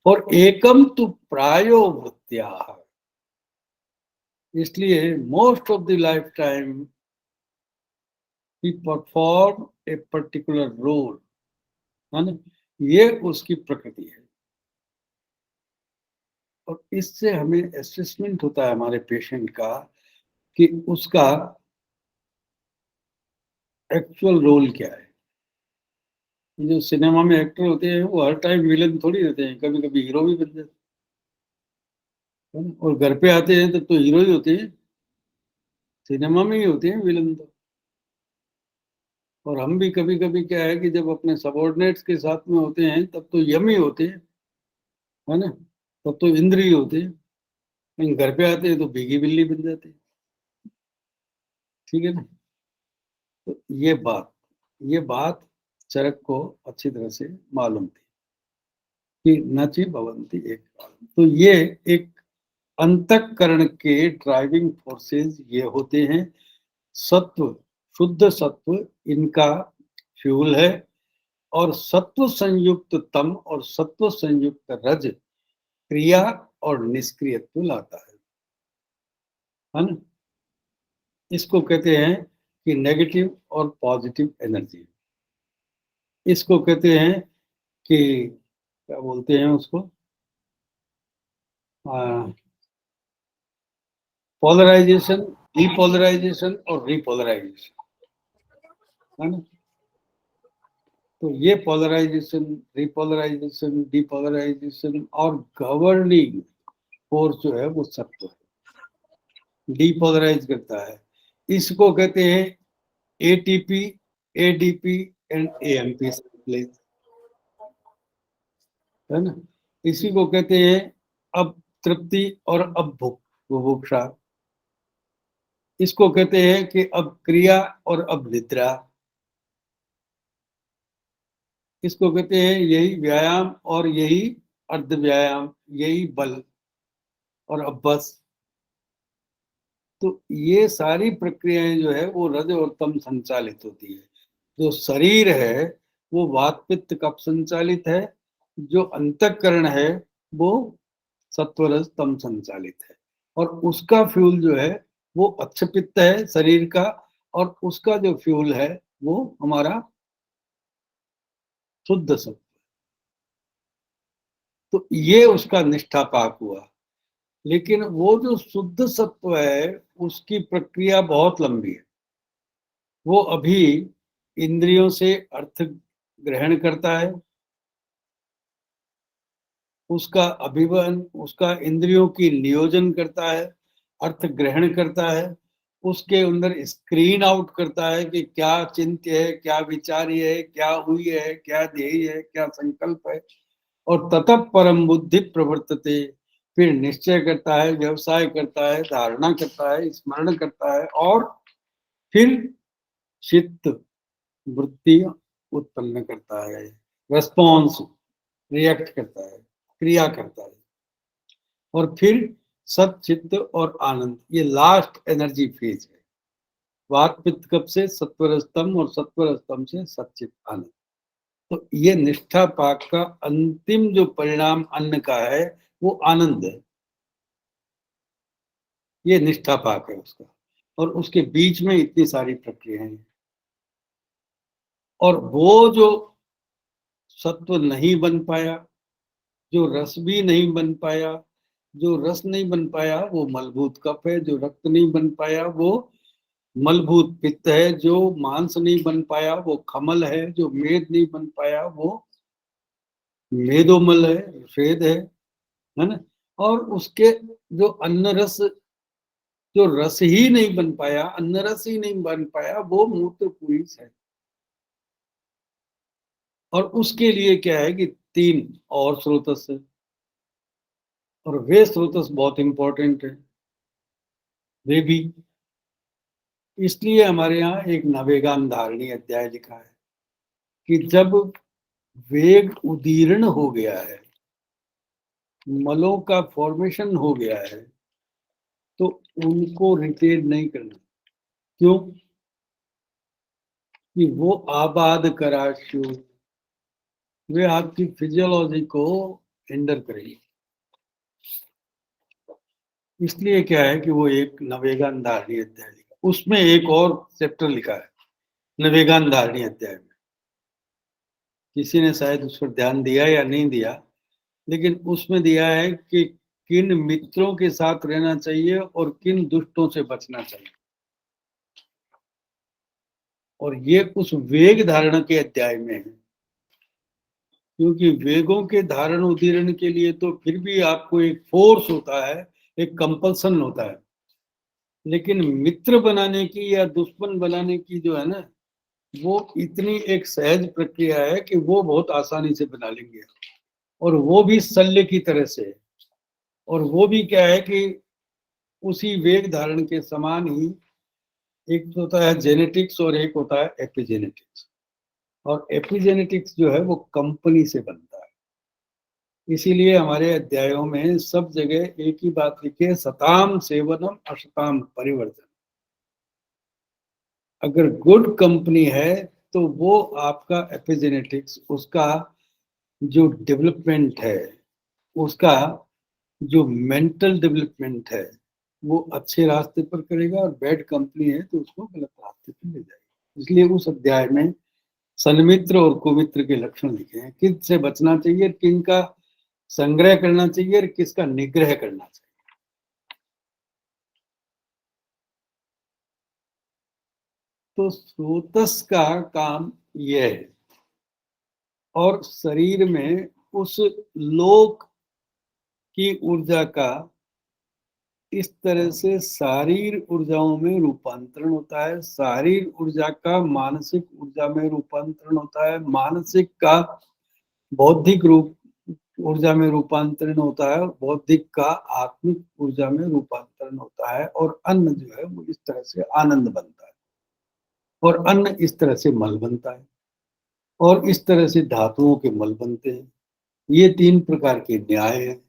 और एकम तो प्रायो वृत्त्या, इसलिए most of the life time ही परफॉर्म ए पर्टिकुलर रोल, है ना? ये उसकी प्रकृति है। और इससे हमें असेसमेंट होता है हमारे पेशेंट का कि उसका एक्चुअल रोल क्या है। जो सिनेमा में एक्टर होते हैं वो हर टाइम विलन थोड़ी रहते हैं, कभी कभी हीरो भी बन जाते हैं, और घर पे आते हैं तब तो हीरो ही होते हैं, सिनेमा में ही होते हैं विलन तो, और हम भी कभी कभी क्या है कि जब अपने सबॉर्डिनेट्स के साथ में होते हैं तब तो यमी होते हैं, है ना, तब तो इंद्रिय होते हैं, लेकिन घर पे आते हैं तो भीगी बिल्ली बन जाते हैं। ठीक है ना। तो ये बात चरक को अच्छी तरह से मालूम थी कि नचि भवन्ति एक काल। तो ये एक अंतःकरण के ड्राइविंग फोर्सेस ये होते हैं। सत्व, शुद्ध सत्व इनका फ्यूल है, और सत्व संयुक्त तम और सत्व संयुक्त रज क्रिया और निष्क्रियत्व लाता है ना। इसको कहते हैं कि नेगेटिव और पॉजिटिव एनर्जी। इसको कहते हैं कि क्या बोलते हैं उसको, पोलराइजेशन, डीपोलराइजेशन और रिपोलराइजेशन, है ना। तो ये पोलराइजेशन, रिपोलराइजेशन, डीपोलराइजेशन और गवर्निंग फोर्स जो है वो सत्व है, डीपोलराइज करता है। इसको कहते हैं एटीपी, एडीपी एंड एएमपी साइक्लेज, है ना। इसी को कहते हैं अब तृप्ति और अब भूख, बुभुक्षा। इसको कहते हैं कि अब क्रिया और अब निद्रा। इसको कहते हैं यही व्यायाम और यही अर्ध व्यायाम, यही बल और अब बस। तो ये सारी प्रक्रियाएं जो है वो रज और तम संचालित होती है। जो शरीर है वो वात पित्त कफ संचालित है, जो अंतःकरण है वो सत्व रज तम संचालित है, और उसका फ्यूल जो है वो अच्छ पित्त है शरीर का, और उसका जो फ्यूल है वो हमारा शुद्ध सत्व। तो ये उसका निष्ठा पाक हुआ। लेकिन वो जो शुद्ध सत्व है उसकी प्रक्रिया बहुत लंबी है। वो अभी इंद्रियों से अर्थ ग्रहण करता है, उसका अभिवन, उसका इंद्रियों की नियोजन करता है, अर्थ ग्रहण करता है, उसके अंदर स्क्रीन आउट करता है कि क्या चिंत्य है, क्या विचार्य है, क्या हुई है, क्या ध्येय है, क्या संकल्प है, और ततः परम बुद्धि प्रवर्तते। फिर निश्चय करता है, व्यवसाय करता है, धारणा करता है, स्मरण करता है, और फिर चित्त वृत्ति उत्पन्न करता है, रेस्पॉन्स, रिएक्ट करता है, क्रिया करता है, और फिर सत चित्त और आनंद, ये लास्ट एनर्जी फेज है। वात पित्त कप से सत्वरस्तम और सत्वरस्तम से सच्चित आनंद। तो ये निष्ठा पाक का अंतिम जो परिणाम अन्न का है वो आनंद है। ये निष्ठा पाक है उसका, और उसके बीच में इतनी सारी प्रक्रियाएं हैं। और वो जो सत्व नहीं बन पाया, जो रस भी नहीं बन पाया, जो रस नहीं बन पाया वो मलभूत कफ है, जो रक्त नहीं बन पाया वो मलभूत पित्त है, जो मांस नहीं बन पाया वो खमल है, जो मेद नहीं बन पाया वो मेदोमल है, श्वेद है ना। और उसके जो अन्न रस, जो रस ही नहीं बन पाया, अन्न रस ही नहीं बन पाया, वो मूत्र पुरुष है। और उसके लिए क्या है कि 3 और स्रोतस है, और वे स्रोतस बहुत इंपॉर्टेंट है वे भी। इसलिए हमारे यहाँ एक नवेगान धारणी अध्याय लिखा है कि जब वेग उदीर्ण हो गया है, मलों का फॉर्मेशन हो गया है, तो उनको रिटेन नहीं करना। क्यों? कि वो आबाद कराशु, वे आपकी फिजियोलॉजी को हिंडर करेगी। इसलिए क्या है कि वो एक नवेगान धारणी अध्याय लिखा, उसमें एक और चैप्टर लिखा है नवेगान धारणी अध्याय में। किसी ने शायद उस पर ध्यान दिया या नहीं दिया, लेकिन उसमें दिया है कि किन मित्रों के साथ रहना चाहिए और किन दुष्टों से बचना चाहिए। और ये उस वेग धारण के अध्याय में है, क्योंकि वेगों के धारण उदीरण के लिए तो फिर भी आपको एक फोर्स होता है, एक कंपल्सन होता है। लेकिन मित्र बनाने की या दुश्मन बनाने की जो है ना, वो इतनी एक सहज प्रक्रिया है कि वो बहुत आसानी से बना लेंगे, और वो भी शल्य की तरह से। और वो भी क्या है कि उसी वेग धारण के समान ही, एक तो होता है जेनेटिक्स और एक होता है एपिजेनेटिक्स। और एपिजेनेटिक्स जो है वो कंपनी से बनता है। इसीलिए हमारे अध्यायों में सब जगह एक ही बात लिखी है, सताम सेवनम अशताम परिवर्तन। अगर गुड कंपनी है तो वो आपका एपिजेनेटिक्स, उसका जो डेवलपमेंट है, उसका जो मेंटल डेवलपमेंट है, वो अच्छे रास्ते पर करेगा, और बैड कंपनी है तो उसको गलत रास्ते पर ले जाएगी। इसलिए उस अध्याय में सन्मित्र और कुमित्र के लक्षण लिखे हैं, किससे बचना चाहिए, किनका संग्रह करना चाहिए और किसका निग्रह करना चाहिए। तो स्रोतस का काम यह है, और शरीर में उस लोक की ऊर्जा का इस तरह से शारीर ऊर्जाओं में रूपांतरण होता है, शारीर ऊर्जा का मानसिक ऊर्जा में रूपांतरण होता है, मानसिक का बौद्धिक रूप ऊर्जा में रूपांतरण होता है, बौद्धिक का आत्मिक ऊर्जा में रूपांतरण होता है, और अन्न जो है वो इस तरह से आनंद बनता है, और अन्न इस तरह से मल बनता है, और इस तरह से धातुओं के मल बनते हैं। ये 3 प्रकार के न्याय हैं,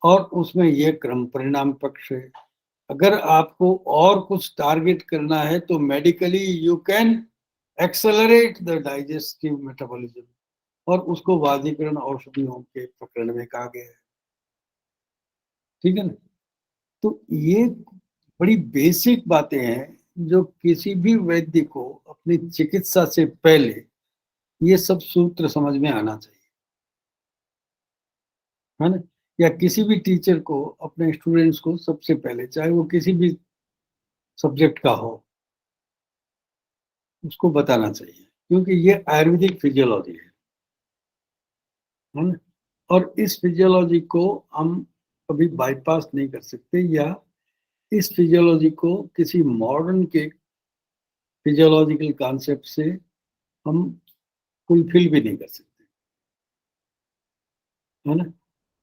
और उसमें ये क्रम परिणाम पक्ष है। अगर आपको और कुछ टारगेट करना है तो medically you can accelerate the digestive metabolism, और उसको वाजीकरण औषधियों के प्रकरण में कहा गया है। ठीक है ना? तो ये बड़ी बेसिक बातें हैं जो किसी भी वैद्य को अपनी चिकित्सा से पहले ये सब सूत्र समझ में आना चाहिए, है ना? या किसी भी टीचर को अपने स्टूडेंट्स को सबसे पहले, चाहे वो किसी भी सब्जेक्ट का हो, उसको बताना चाहिए, क्योंकि ये आयुर्वेदिक फिजियोलॉजी है ना? और इस फिजियोलॉजी को हम कभी बाईपास नहीं कर सकते, या इस फिजियोलॉजी को किसी मॉडर्न के फिजियोलॉजिकल कॉन्सेप्ट से हम फुलफिल भी नहीं कर सकते, है ना?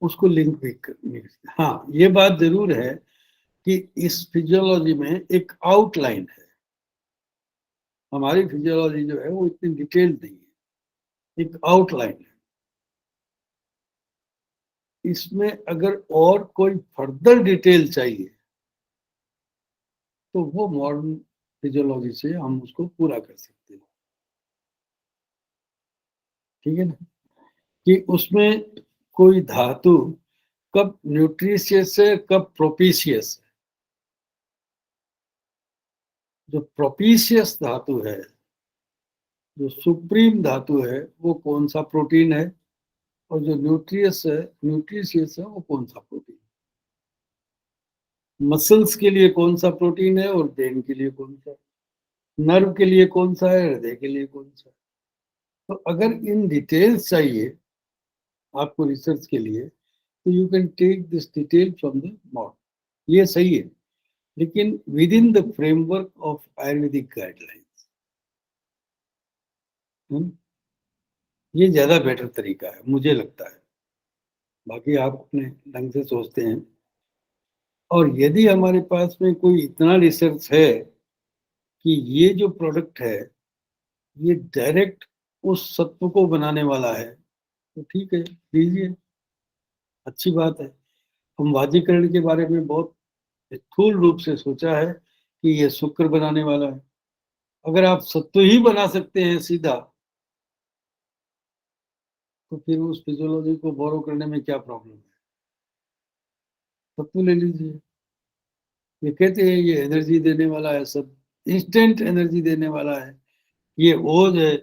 उसको लिंक भी नहीं कर सकते। हाँ, ये बात जरूर है कि इस फिजियोलॉजी में एक आउटलाइन है। हमारी फिजियोलॉजी जो है वो इतनी डिटेल्ड नहीं है, एक आउटलाइन है। इसमें अगर और कोई फर्दर डिटेल चाहिए तो वो मॉडर्न फिजियोलॉजी से हम उसको पूरा कर सकते हैं। ठीक है ना? कि उसमें कोई धातु कब न्यूट्रिशियस है, कब प्रोपीशियस है। जो प्रोपीशियस धातु है, जो सुप्रीम धातु है, वो कौन सा प्रोटीन है, और जो न्यूट्रिशियस है वो कौन सा प्रोटीन। मसल्स के लिए कौन सा प्रोटीन है, और ब्रेन के लिए कौन सा, नर्व के लिए कौन सा है, हृदय के लिए कौन सा है। तो अगर इन डिटेल्स चाहिए आपको रिसर्च के लिए, तो you can take this detail from the model. ये सही है, लेकिन within the framework of Ayurvedic guidelines, ये ज्यादा बेटर तरीका है मुझे लगता है। बाकी आप अपने ढंग से सोचते हैं। और यदि हमारे पास में कोई इतना रिसर्च है कि ये जो प्रोडक्ट है ये डायरेक्ट उस सत्व को बनाने वाला है, तो ठीक है, लीजिए, अच्छी बात है। हम वाजीकरण के बारे में बहुत स्थूल रूप से सोचा है कि ये शुक्र बनाने वाला है। अगर आप सत्व ही बना सकते हैं सीधा, तो फिर उस फिजियोलॉजी को बोरो करने में क्या प्रॉब्लम है? सत्व ले लीजिए। ये कहते हैं ये एनर्जी देने वाला है, सब इंस्टेंट एनर्जी देने वाला है, ये ओज है,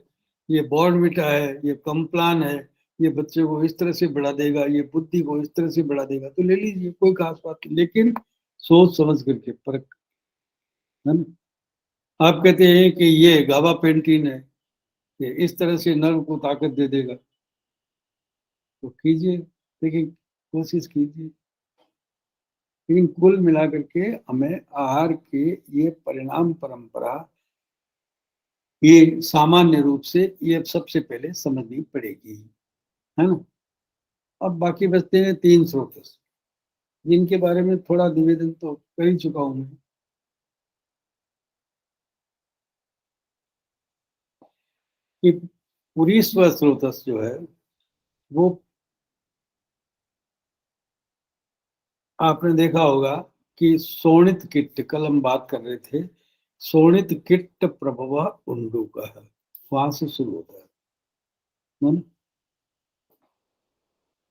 ये बॉर्नविटा है, ये कम्प्लान है, ये बच्चे को इस तरह से बढ़ा देगा, ये बुद्धि को इस तरह से बढ़ा देगा, तो ले लीजिए, कोई खास बात नहीं, लेकिन सोच समझ करके परख, है ना? आप कहते हैं कि ये गाबा पेंटीन है, ये इस तरह से नर्व को ताकत दे देगा, तो कीजिए, लेकिन कोशिश कीजिए। लेकिन कुल मिलाकर के हमें आहार के ये परिणाम परंपरा ये सामान्य रूप से ये सबसे पहले समझनी पड़ेगी, है ना। अब बाकी बचते हैं 3 स्रोतस, जिनके बारे में थोड़ा निवेदन तो कर ही चुका हूं मैं। कि पुरीश्वर स्रोतस जो है वो आपने देखा होगा कि शोणित किट्ट, कल हम बात कर रहे थे, शोणित किट्ट प्रभव उंडूक, वहां से शुरू होता है।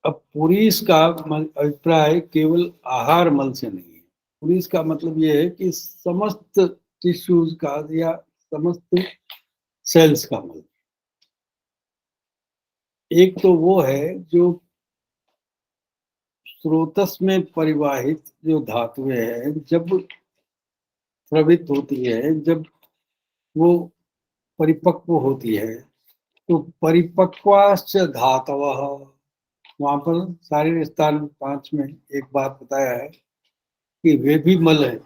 अब पुरीश का अभिप्राय केवल आहार मल से नहीं है। पुरीश का मतलब यह है कि समस्त टिश्यूज का या समस्त सेल्स का मल। एक तो वो है जो स्रोतस में परिवाहित जो धातुएं हैं, जब स्रवित होती है, जब वो परिपक्व होती है, तो परिपक्वाश्च धातवः, वहां पर शारीरिक स्थान 5 में एक बात बताया है कि वे भी मल है।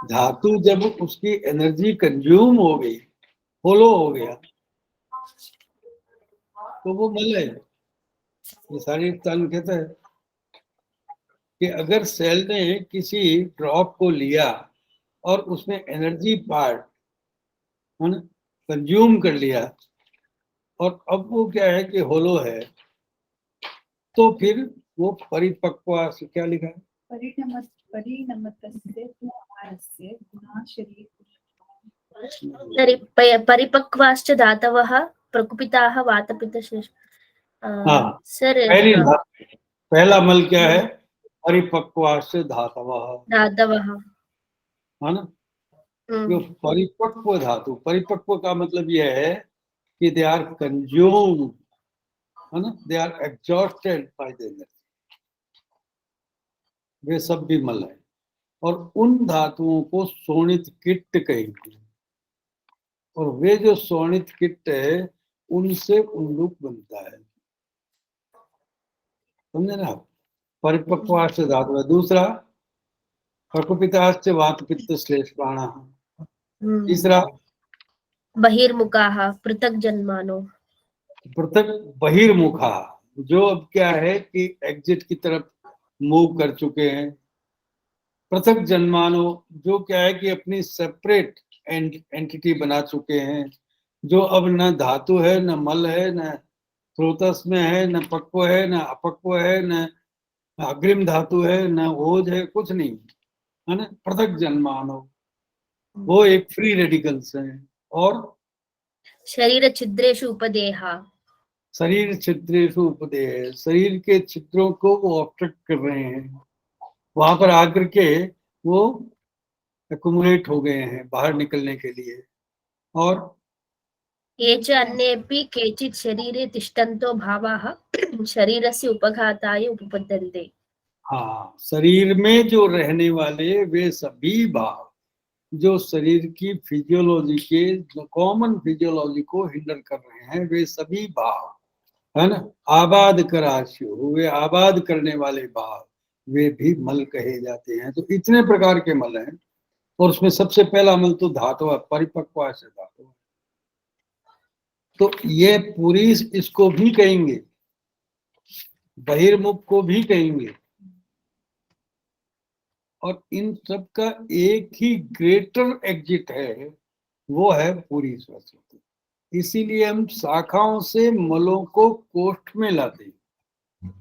धातु जब उसकी एनर्जी कंज्यूम हो गई, होलो हो गया, तो वो मल है। ये शारीरिक स्थान कहता है कि अगर सेल ने किसी ड्रॉप को लिया और उसमें एनर्जी पार्ट कंज्यूम कर लिया, और अब वो क्या है कि होलो है, तो फिर वो परिपक्व से क्या लिखा है, परिणमतस्य तु आहारस्य गुणः शरीर परिपक्वाश्च धातवः प्रकुपिताः वातपित्त हाँ सर पहली पहला मल क्या है, परिपक्व से धातवः, धातवः, है ना। जो परिपक्व धातु, परिपक्व का मतलब यह है कि दे आर कंज्यूम, है ना, they are exhausted by the energy, वे सब भी मल है। और उन धातुओं को शोणित किट्ट कहेंगे, और वे जो शोणित किट्ट है उनसे उल्लूक बनता है, समझे ना आप। परिपक्वाश्च धातु है। दूसरा प्रकुपिताश्च वातपित्त श्लेष्माण। तीसरा बहिर्मुखाः पृथक जन्मानो, पृथक बहिर्मुखा, जो अब क्या है कि एग्जिट की तरफ मूव कर चुके हैं। पृथक जन्मानो, जो क्या है कि अपनी सेपरेट एंटिटी बना चुके हैं, जो अब न धातु है, न मल है, न स्रोतस में है, न पक्व है, न अपक्व है, न अग्रिम धातु है, न ओज है, कुछ नहीं, है ना। पृथक जन्मानो, वो एक फ्री रेडिकल्स हैं। और शरीर छिद्रेषु उपदेहा, शरीर छिद्रेषु उपदेय, शरीर के छिद्रों को वो ऑब्स्ट्रक्ट कर रहे हैं, वहां पर आकर के वो एक्युमुलेट हो गए हैं बाहर निकलने के लिए। और ये च अन्येऽपि केचित् शरीरे तिष्ठन्तो भावाः शरीरस्य उपघाताय उपपद्यन्ते। हाँ, शरीर में जो रहने वाले वे सभी भाव जो शरीर की फिजियोलॉजी के कॉमन फिजियोलॉजी को हिंडर कर रहे हैं, वे सभी भाव, है ना, आबाद कराशु, वे आबाद करने वाले भाव, वे भी मल कहे जाते हैं। तो इतने प्रकार के मल हैं, और उसमें सबसे पहला मल तो धातु है, परिपक्व से धातु। तो ये पूरी इसको भी कहेंगे, बहिर्मुख को भी कहेंगे, और इन सब का एक ही ग्रेटर एग्जिट है, वो है पूरी सरस्वती। इसीलिए हम शाखाओं से मलों को कोष्ठ में लाते हैं,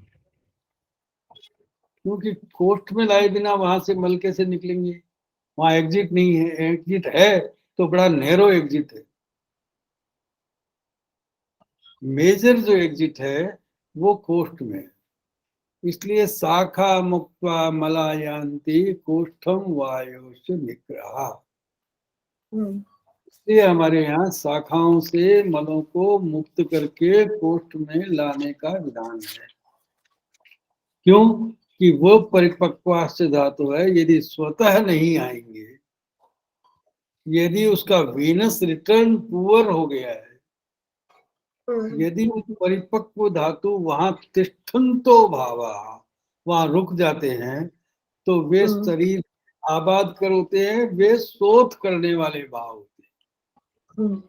क्योंकि कोष्ठ में लाए बिना वहां से मल कैसे निकलेंगे, वहां एग्जिट नहीं है। एग्जिट है तो बड़ा नैरो एग्जिट है। मेजर जो एग्जिट है वो कोष्ठ में है। इसलिए शाखा मुक्त्वा मलायांति कोष्ठम वायोश्च निग्रहा। इसलिए हमारे यहाँ शाखाओं से मलों को मुक्त करके कोष्ठ में लाने का विधान है। क्यों कि वो परिपक्वाश्च धातु है, यदि स्वतः नहीं आएंगे, यदि उसका वीनस रिटर्न पुअर हो गया है, यदि वो परिपक्व धातु वहां तिष्ठन्तो भावा, वहां रुक जाते हैं, तो वे शरीर आबाद कर होते हैं वे शोध करने वाले भाव होते हैं।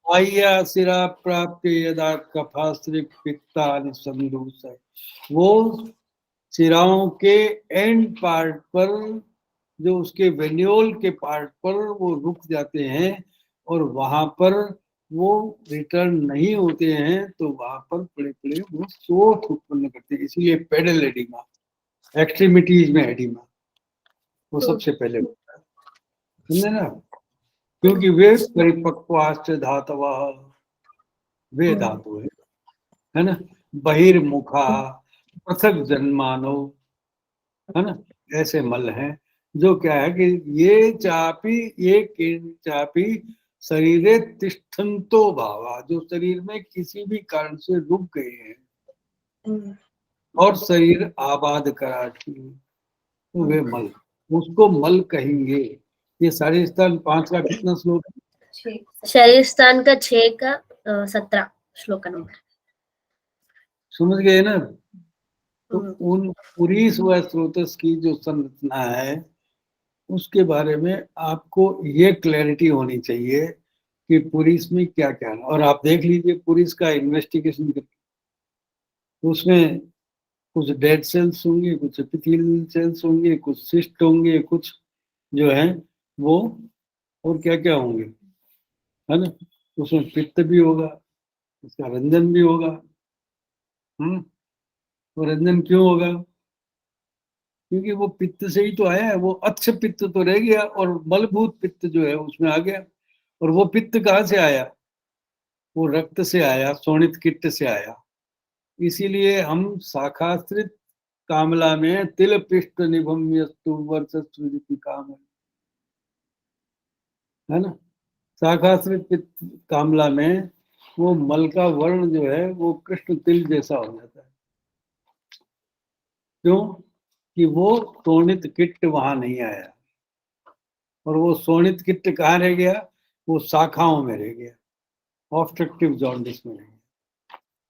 आया सिरा प्राप्त यदा कफाश्री पित्ता संदूष, वो सिराओं के एंड पार्ट पर, जो उसके वेन्योल के पार्ट पर वो रुक जाते हैं और वहां पर वो रिटर्न नहीं होते हैं, तो वहां पर बड़े बड़े वो शोथ उत्पन्न करते हैं। इसलिए पेडल एडिमा, एक्सट्रीमिटीज में एडिमा वो सबसे पहले होता है, समझे ना, क्योंकि वे परिपक्वाश्च धातव, वे धातु है ना, बहिर्मुखा पृथक जन्मानो, है ना, ऐसे मल हैं जो क्या है कि ये चापी शरीरे तिष्ठन्तो भावा, जो शरीर में किसी भी कारण से रुक गए हैं और शरीर आबाद करा, तो वे मल, उसको मल कहेंगे। ये सारे स्थान 5 का कितना श्लोक है? शरीर स्थान का 6 का 17 श्लोक नंबर, समझ गए ना। तो उन पुरीश व स्रोतस की जो संरचना है उसके बारे में आपको ये क्लैरिटी होनी चाहिए कि पुरीश में क्या क्या है। और आप देख लीजिए पुरीश का इन्वेस्टिगेशन करके, उसमें कुछ डेड सेल्स होंगे, कुछ एपिथेलियल सेल्स होंगे, कुछ सिस्ट होंगे, कुछ जो है वो, और क्या क्या होंगे, है ना, उसमें पित्त भी होगा, उसका रंजन भी होगा। तो रंजन क्यों होगा? क्योंकि वो पित्त से ही तो आया है, वो अच्छ पित्त तो रह गया और मलभूत पित्त जो है उसमें आ गया। और वो पित्त कहाँ से आया? वो रक्त से आया, शोणित किट्ट से आया। इसीलिए हम शाखाश्रित कामला में तिल पिष्ट निभम यस्तु वर्चस्व काम है ना, शाखाश्रित पित्त कामला में वो मल का वर्ण जो है वो कृष्ण तिल जैसा हो जाता है। क्यों? कि वो शोणित किट्ट वहां नहीं आया, और वो शोणित किट्ट कहाँ रह गया? वो शाखाओं में रह गया, ऑब्स्ट्रक्टिव जॉन्डिस में रह गया।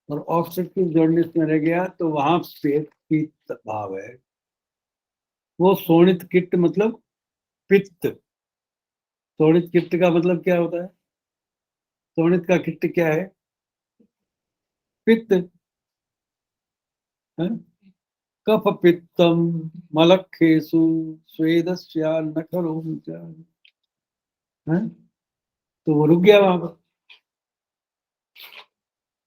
और ऑब्स्ट्रक्टिव जॉन्डिस में रह गया तो वहां पेट पित्त भाव है। वो शोणित किट्ट मतलब पित्त। शोणित किट्ट का मतलब क्या होता है? शोणित का किट्ट क्या है? पित्त है। कफ पित्तम मलखेसु स्वेदस्या नखरो है, तो वो रुक गया वहां पर।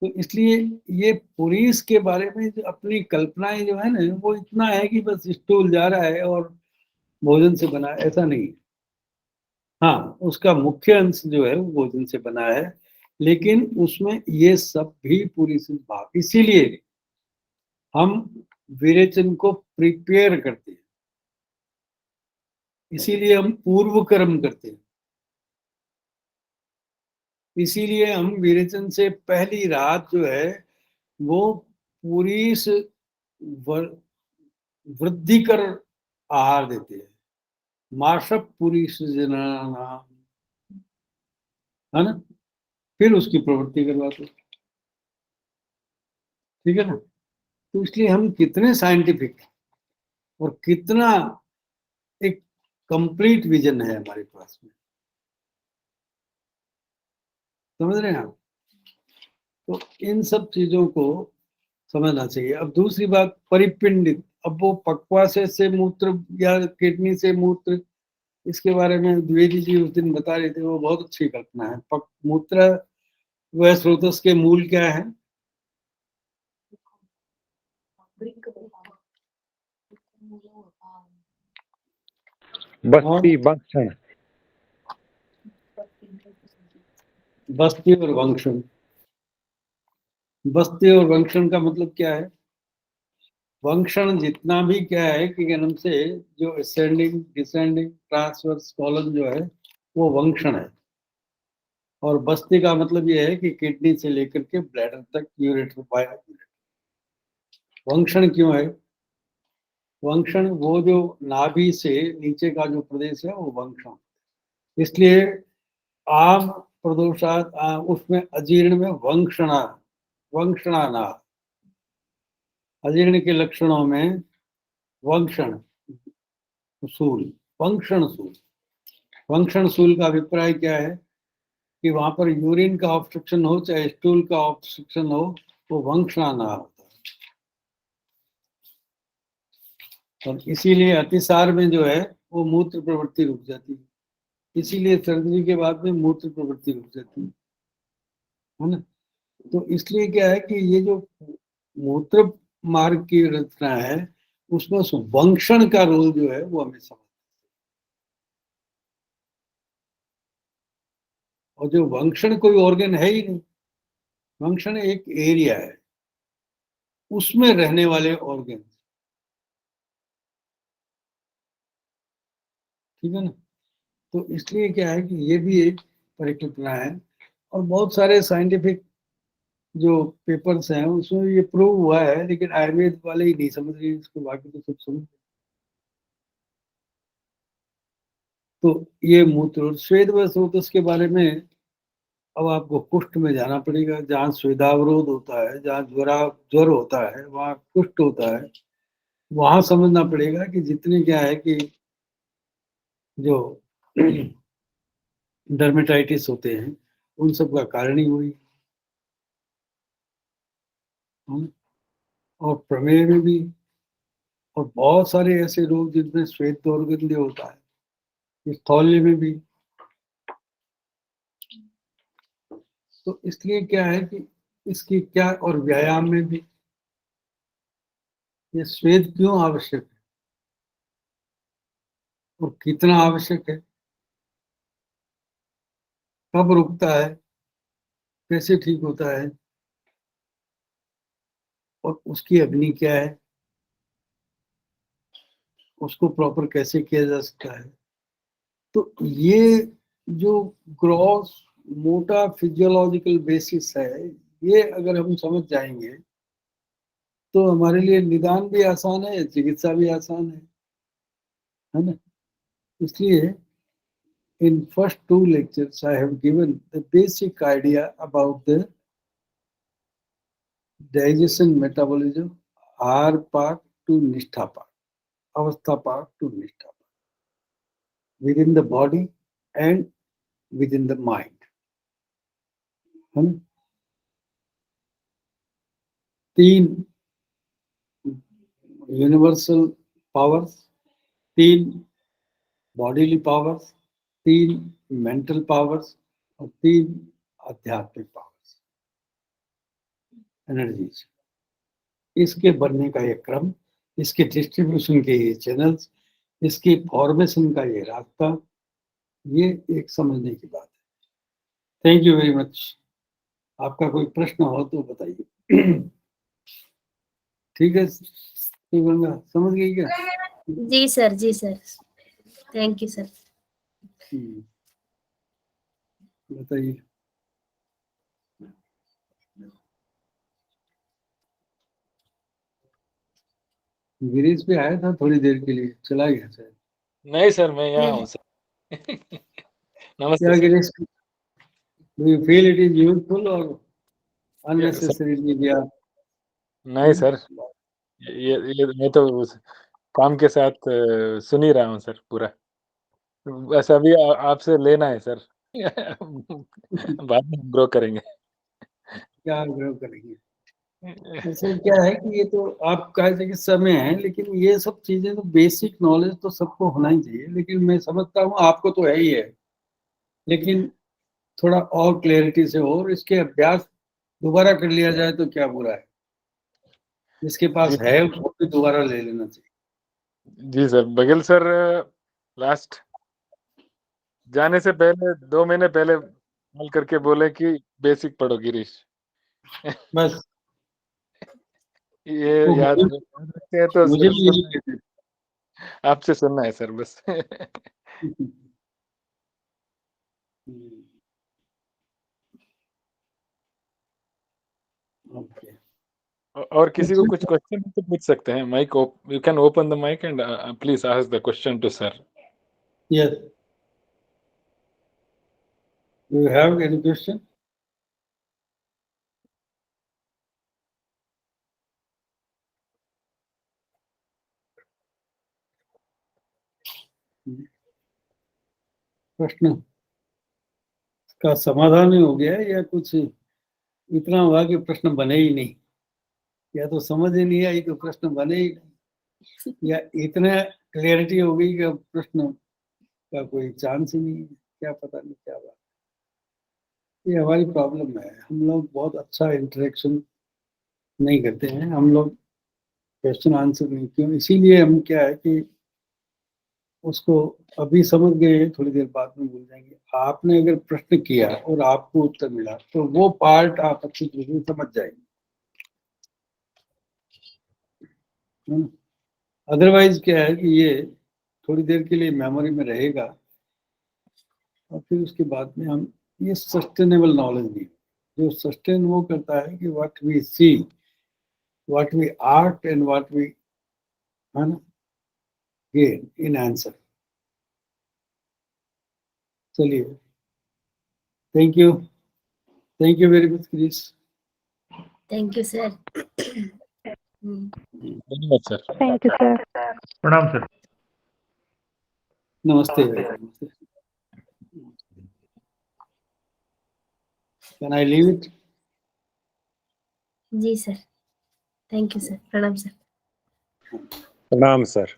तो इसलिए ये पुरीश के बारे में जो अपनी कल्पनाएं जो है ना, वो इतना है कि बस स्टूल जा रहा है और भोजन से बना है, ऐसा नहीं है। हाँ, उसका मुख्य अंश जो है वो भोजन से बना है, लेकिन उसमें ये सब भी पूरी भाव, इसीलिए हम विरेचन को प्रिपेयर करते हैं, इसीलिए हम पूर्व कर्म करते हैं, इसीलिए हम विरेचन से पहली रात जो है वो पूरी वृद्धिकर आहार देते हैं, मार्शप पूरी नाम, है ना, फिर उसकी प्रवृत्ति करवाते हैं। ठीक है ना। तो इसलिए हम कितने साइंटिफिक और कितना एक कंप्लीट विजन है हमारे पास में, समझ रहे हैं आप। तो इन सब चीजों को समझना चाहिए। अब दूसरी बात, परिपिंडित, अब वो पक्वाशय से मूत्र या किडनी से मूत्र, इसके बारे में द्विवेदी जी उस दिन बता रहे थे, वो बहुत अच्छी कल्पना है। मूत्र वह स्रोतस के मूल क्या है? बस्ती वंक्षण, बस्ती और वंक्षण। बस्ती और वंक्षण का मतलब क्या है? वंक्षण जितना भी क्या है कि जन्म से जो असेंडिंग डिसेंडिंग ट्रांसवर्स कॉलम जो है वो वंक्षण है। और बस्ती का मतलब ये है कि किडनी से लेकर के ब्लैडर तक यूरेटर बाय वंक्षण क्यों है? वंक्षण वो जो नाभि से नीचे का जो प्रदेश है वो वंक्षण, इसलिए आम प्रदोषात उसमें अजीर्ण में वंक्षणा, वंक्षणाना, अजीर्ण के लक्षणों में वंक्षण, उसूल, वंक्षण सूल। वंक्षण सूल का अभिप्राय क्या है कि वहां पर यूरिन का ऑब्स्ट्रक्शन हो चाहे स्टूल का ऑब्स्ट्रक्शन हो, वो वंक्षानाल होता है। और इसीलिए अतिसार में जो है वो मूत्र प्रवृत्ति रुक जाती है, इसीलिए सर्जरी के बाद में मूत्र प्रवृत्ति रुक जाती है ना। तो इसलिए क्या है कि ये जो मूत्र मार्ग की रचना है उसमें उस वंक्षण का रोल जो है वो हमें समझ। और जो वंक्षण कोई ऑर्गन है ही नहीं, वंक्षण एक एरिया है, उसमें रहने वाले ऑर्गन, ठीक है ना। तो इसलिए क्या है कि ये भी एक परिकल्पना है। और बहुत सारे साइंटिफिक जो पेपर्स हैं उसमें ये प्रूव हुआ है, लेकिन आयुर्वेद वाले ही नहीं समझ रहे इसको, बाकी तो सब समझ। तो ये मूत्र और श्वेत स्रोत उसके बारे में अब आपको कुष्ठ में जाना पड़ेगा, जहाँ स्वेदावरोध होता है, जहाँ ज्वर होता है, वहाँ कुष्ठ होता है। वहां समझना पड़ेगा कि जितने क्या है कि जो डर्मेटाइटिस होते हैं उन सब का कारण ही वही है। और प्रमेय में भी, और बहुत सारे ऐसे रोग जिनमें श्वेत दौर्गंध्य होता है, स्थौल्य में भी। तो इसलिए क्या है कि इसकी क्या, और व्यायाम में भी ये श्वेत क्यों आवश्यक है और कितना आवश्यक है, कब रुकता है, कैसे ठीक होता है, और उसकी अग्नि क्या है, उसको प्रॉपर कैसे किया जा सकता है। तो ये जो ग्रॉस मोटा फिजियोलॉजिकल बेसिस है, ये अगर हम समझ जाएंगे तो हमारे लिए निदान भी आसान है, चिकित्सा भी आसान है ना। इसलिए in first two lectures I have given the basic idea about the digestion metabolism, R part to Nishtha part, Avastha part to Nishtha part, within the body and within the mind, है ना। तीन universal powers, तीन bodily powers, तीन mental powers, और तीन आध्यात्मिक powers, energies. इसके बनने का ये क्रम, इसके डिस्ट्रीब्यूशन के ये चैनल्स, इसकी फॉर्मेशन का ये रास्ता, ये एक समझने की बात है। Thank you very much. आपका कोई प्रश्न हो तो बताइए। ठीक है, ठीक होगा, समझ गई क्या? जी सर, जी सर, थैंक यू सर। बताइए। गिरीश भी आया था थोड़ी देर के लिए, चला गया सर। नहीं सर, मैं यहाँ हूँ सर। नमस्ते क्या sir. Girish, do you feel it is useful और सर, अननेसेसरीली दिया? नहीं सर, ये मैं तो काम के साथ सुन ही रहा हूँ सर पूरा। बस अभी आपसे लेना है सर। बाद में ग्रो करेंगे। क्या आग्रह करेंगे? ऐसे क्या है कि ये तो आप कह चिकित्सा में है, लेकिन ये सब चीजें तो बेसिक नॉलेज तो सबको होना ही चाहिए। लेकिन मैं समझता हूँ आपको तो है ही है, लेकिन थोड़ा और क्लैरिटी से हो, और इसके अभ्यास दोबारा कर लिया जाए तो क्या बुरा है। जिसके पास जी है उसको भी दोबारा ले लेना चाहिए। जी सर, बघेल सर लास्ट जाने से पहले 2 महीने पहले कॉल करके बोले कि बेसिक पढ़ो गिरीश। बस ये वो याद रखते हैं तो मुझे सर भी यही सुनना है, कहते आपसे सुनना है सर बस। थे। ओके। और किसी को कुछ क्वेश्चन तो पूछ सकते हैं। Mic you can open the mic and please ask the question to sir. Yes. Do you have any question? प्रश्न का समाधान ही हो गया है या कुछ इतना हुआ कि प्रश्न बने ही नहीं, या तो समझ ही नहीं आई तो प्रश्न बने ही नहीं, या इतना क्लियरिटी हो गई कि अब प्रश्न का कोई चांस ही नहीं है, क्या पता नहीं क्या बात। ये हमारी प्रॉब्लम है, हम लोग बहुत अच्छा इंटरेक्शन नहीं करते हैं, हम लोग क्वेश्चन आंसर नहीं, क्यों? इसीलिए हम क्या है कि उसको अभी समझ गए, थोड़ी देर बाद में भूल जाएंगे। आपने अगर प्रश्न किया और आपको उत्तर मिला तो वो पार्ट आप अच्छी तरह से समझ जाएंगे, अदरवाइज क्या है कि ये थोड़ी देर के लिए मेमोरी में रहेगा और फिर उसके बाद में हम, ये सस्टेनेबल नॉलेज नहीं। जो सस्टेन वो करता है कि what we see, what we art and what we gain in answer. चलिए, thank you very much Chris. Thank you sir. धन्यवाद सर। Thank you sir. प्रणाम सर। नमस्ते नमस्ते। Can I leave it? जी सर, थैंक यू सर, प्रणाम sir. प्रणाम sir.